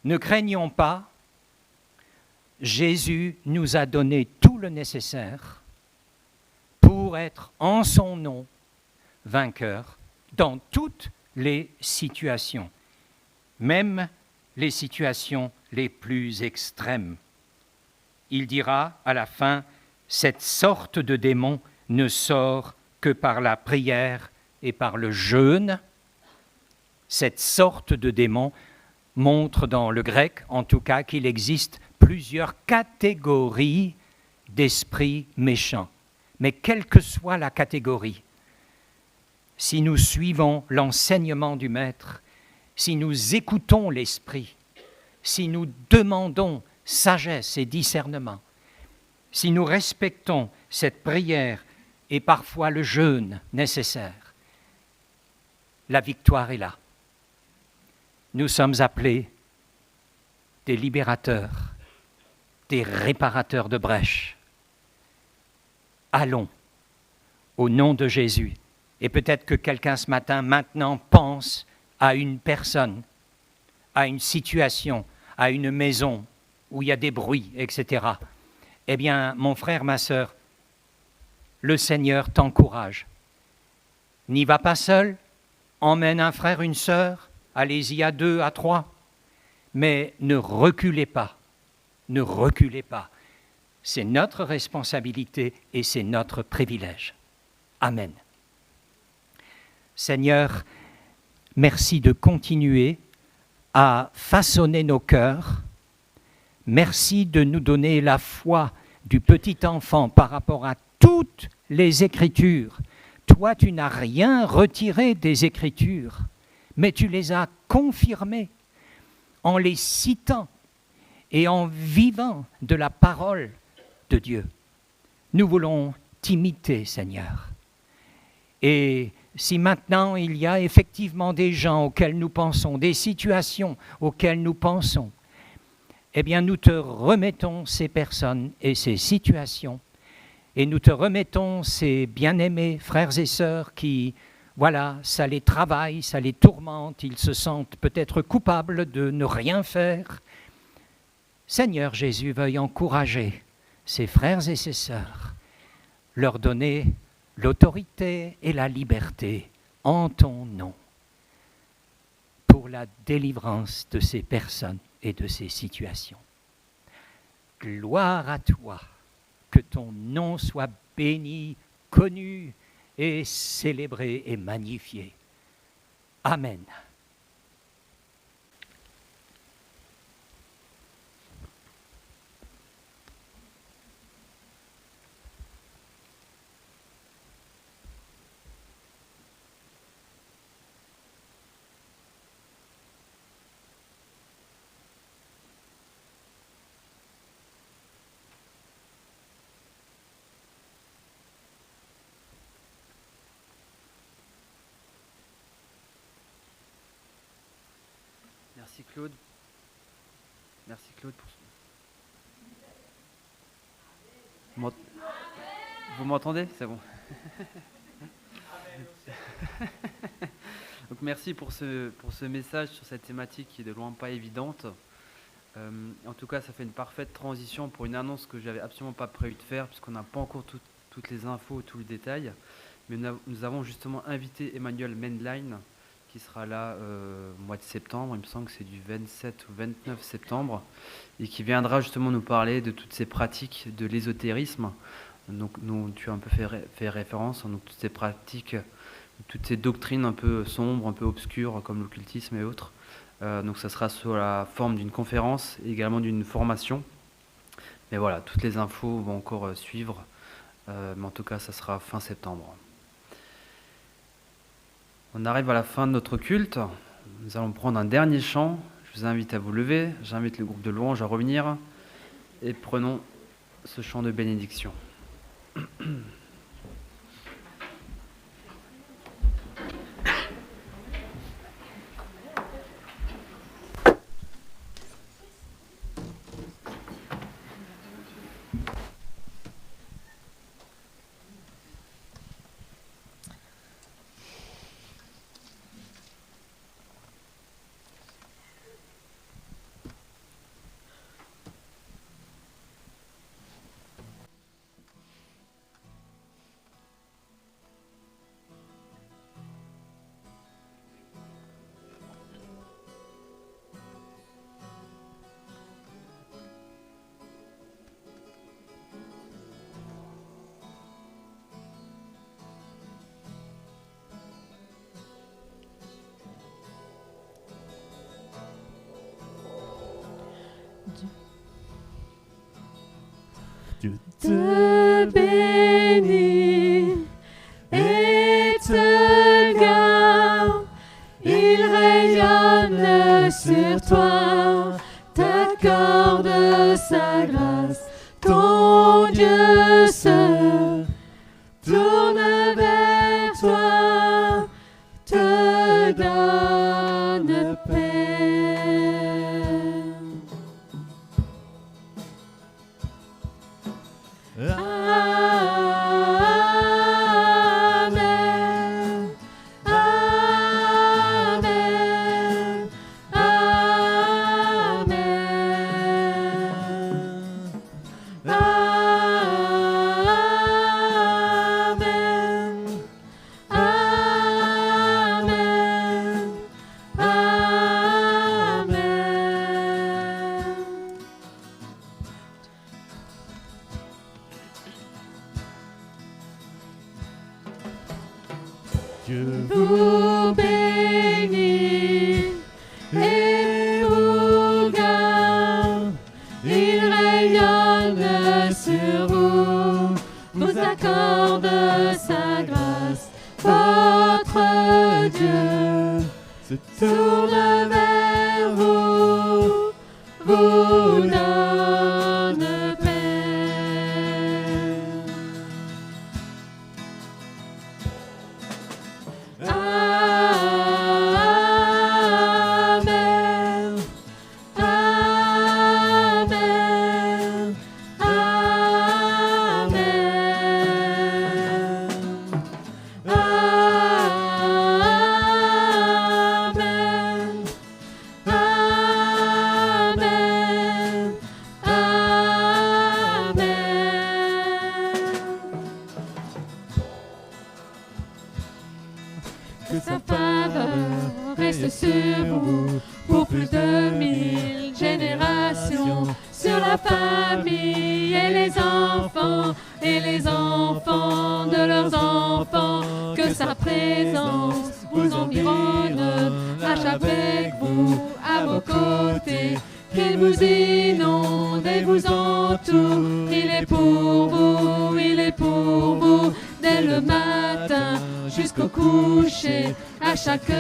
Ne craignons pas, Jésus nous a donné tout le nécessaire pour être en son nom vainqueur dans toutes les situations, même les situations les plus extrêmes. Il dira à la fin, cette sorte de démon ne sort que par la prière et par le jeûne. Cette sorte de démon montre dans le grec, en tout cas, qu'il existe plusieurs catégories d'esprits méchants. Mais quelle que soit la catégorie, si nous suivons l'enseignement du Maître, si nous écoutons l'Esprit, si nous demandons sagesse et discernement, si nous respectons cette prière et parfois le jeûne nécessaire, la victoire est là. Nous sommes appelés des libérateurs, des réparateurs de brèches. Allons, au nom de Jésus. Et peut-être que quelqu'un ce matin, maintenant, pense à une personne, à une situation, à une maison où il y a des bruits, etc. Eh bien, mon frère, ma sœur, le Seigneur t'encourage. N'y va pas seul, emmène un frère, une sœur, allez-y à 2, à 3, mais ne reculez pas, ne reculez pas. C'est notre responsabilité et c'est notre privilège. Amen. Seigneur, merci de continuer à façonner nos cœurs. Merci de nous donner la foi du petit enfant par rapport à toutes les Écritures. Toi, tu n'as rien retiré des Écritures, mais tu les as confirmées en les citant et en vivant de la parole de Dieu. Nous voulons t'imiter, Seigneur. Et si maintenant il y a effectivement des gens auxquels nous pensons, des situations auxquelles nous pensons, eh bien nous te remettons ces personnes et ces situations, et nous te remettons ces bien-aimés frères et sœurs qui, voilà, ça les travaille, ça les tourmente, ils se sentent peut-être coupables de ne rien faire. Seigneur Jésus, veuille encourager ces frères et ces sœurs, leur donner l'autorité et la liberté en ton nom pour la délivrance de ces personnes et de ces situations. Gloire à toi, que ton nom soit béni, connu et célébré et magnifié. Amen. Merci Claude. Merci Claude pour ce... Vous m'entendez? C'est bon. Donc merci pour ce message sur cette thématique qui est de loin pas évidente. En tout cas, ça fait une parfaite transition pour une annonce que j'avais absolument pas prévu de faire puisqu'on n'a pas encore toutes les infos, tous les détails. Mais nous avons justement invité Emmanuel Mendlein qui sera là au mois de septembre, il me semble que c'est du 27 ou 29 septembre, et qui viendra justement nous parler de toutes ces pratiques de l'ésotérisme. Donc tu as un peu fait référence, donc toutes ces pratiques, toutes ces doctrines un peu sombres, un peu obscures, comme l'occultisme et autres. Donc ça sera sous la forme d'une conférence et également d'une formation. Mais voilà, toutes les infos vont encore suivre, mais en tout cas ça sera fin septembre. On arrive à la fin de notre culte. Nous allons prendre un dernier chant. Je vous invite à vous lever. J'invite le groupe de louanges à revenir. Et prenons ce chant de bénédiction. Dieu te bénit et te garde, il rayonne sur toi, t'accorde sa grâce, ton Dieu se tourne vers toi, te donne paix. Amen, amen, amen, amen, amen. Dieu vous bénit et vous garde. Il rayonne sur vous, vous accorde sa grâce. Votre Dieu se tourne vers vous, vous donne paix. Amen. Amen. Amen. Amen. Amen. Que sa faveur reste sur vous pour plus de 1000 générations, sur la famille et les enfants de leurs enfants. Que sa présence vous environne, marche avec vous, à vos côtés, qu'il vous inonde et vous entoure. Il est pour vous, il est pour vous, dès le matin jusqu'au coucher, à chaque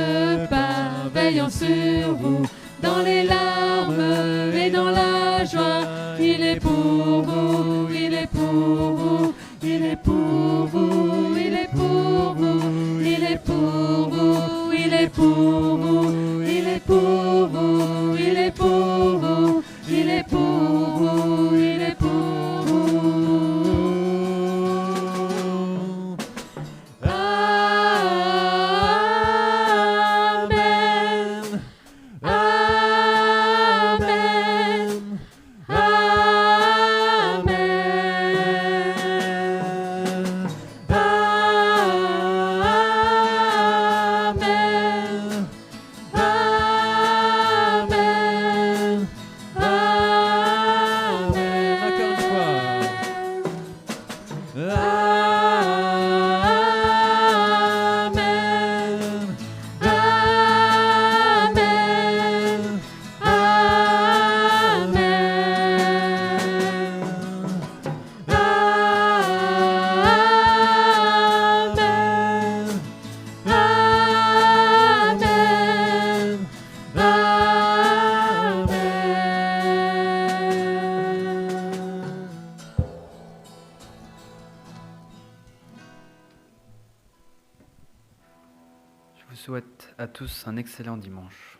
pas, veillant sur vous, dans les larmes et dans la joie. Il est pour vous, il est pour vous, il est pour vous, il est pour vous, il est pour vous, il est pour vous, il est pour vous, il est pour vous, il est pour vous, il est pour vous. Amen. Amen. Amen. Amen. Amen. Amen. Encore une fois. Amen. Amen. Amen. Je vous souhaite à tous un excellent dimanche.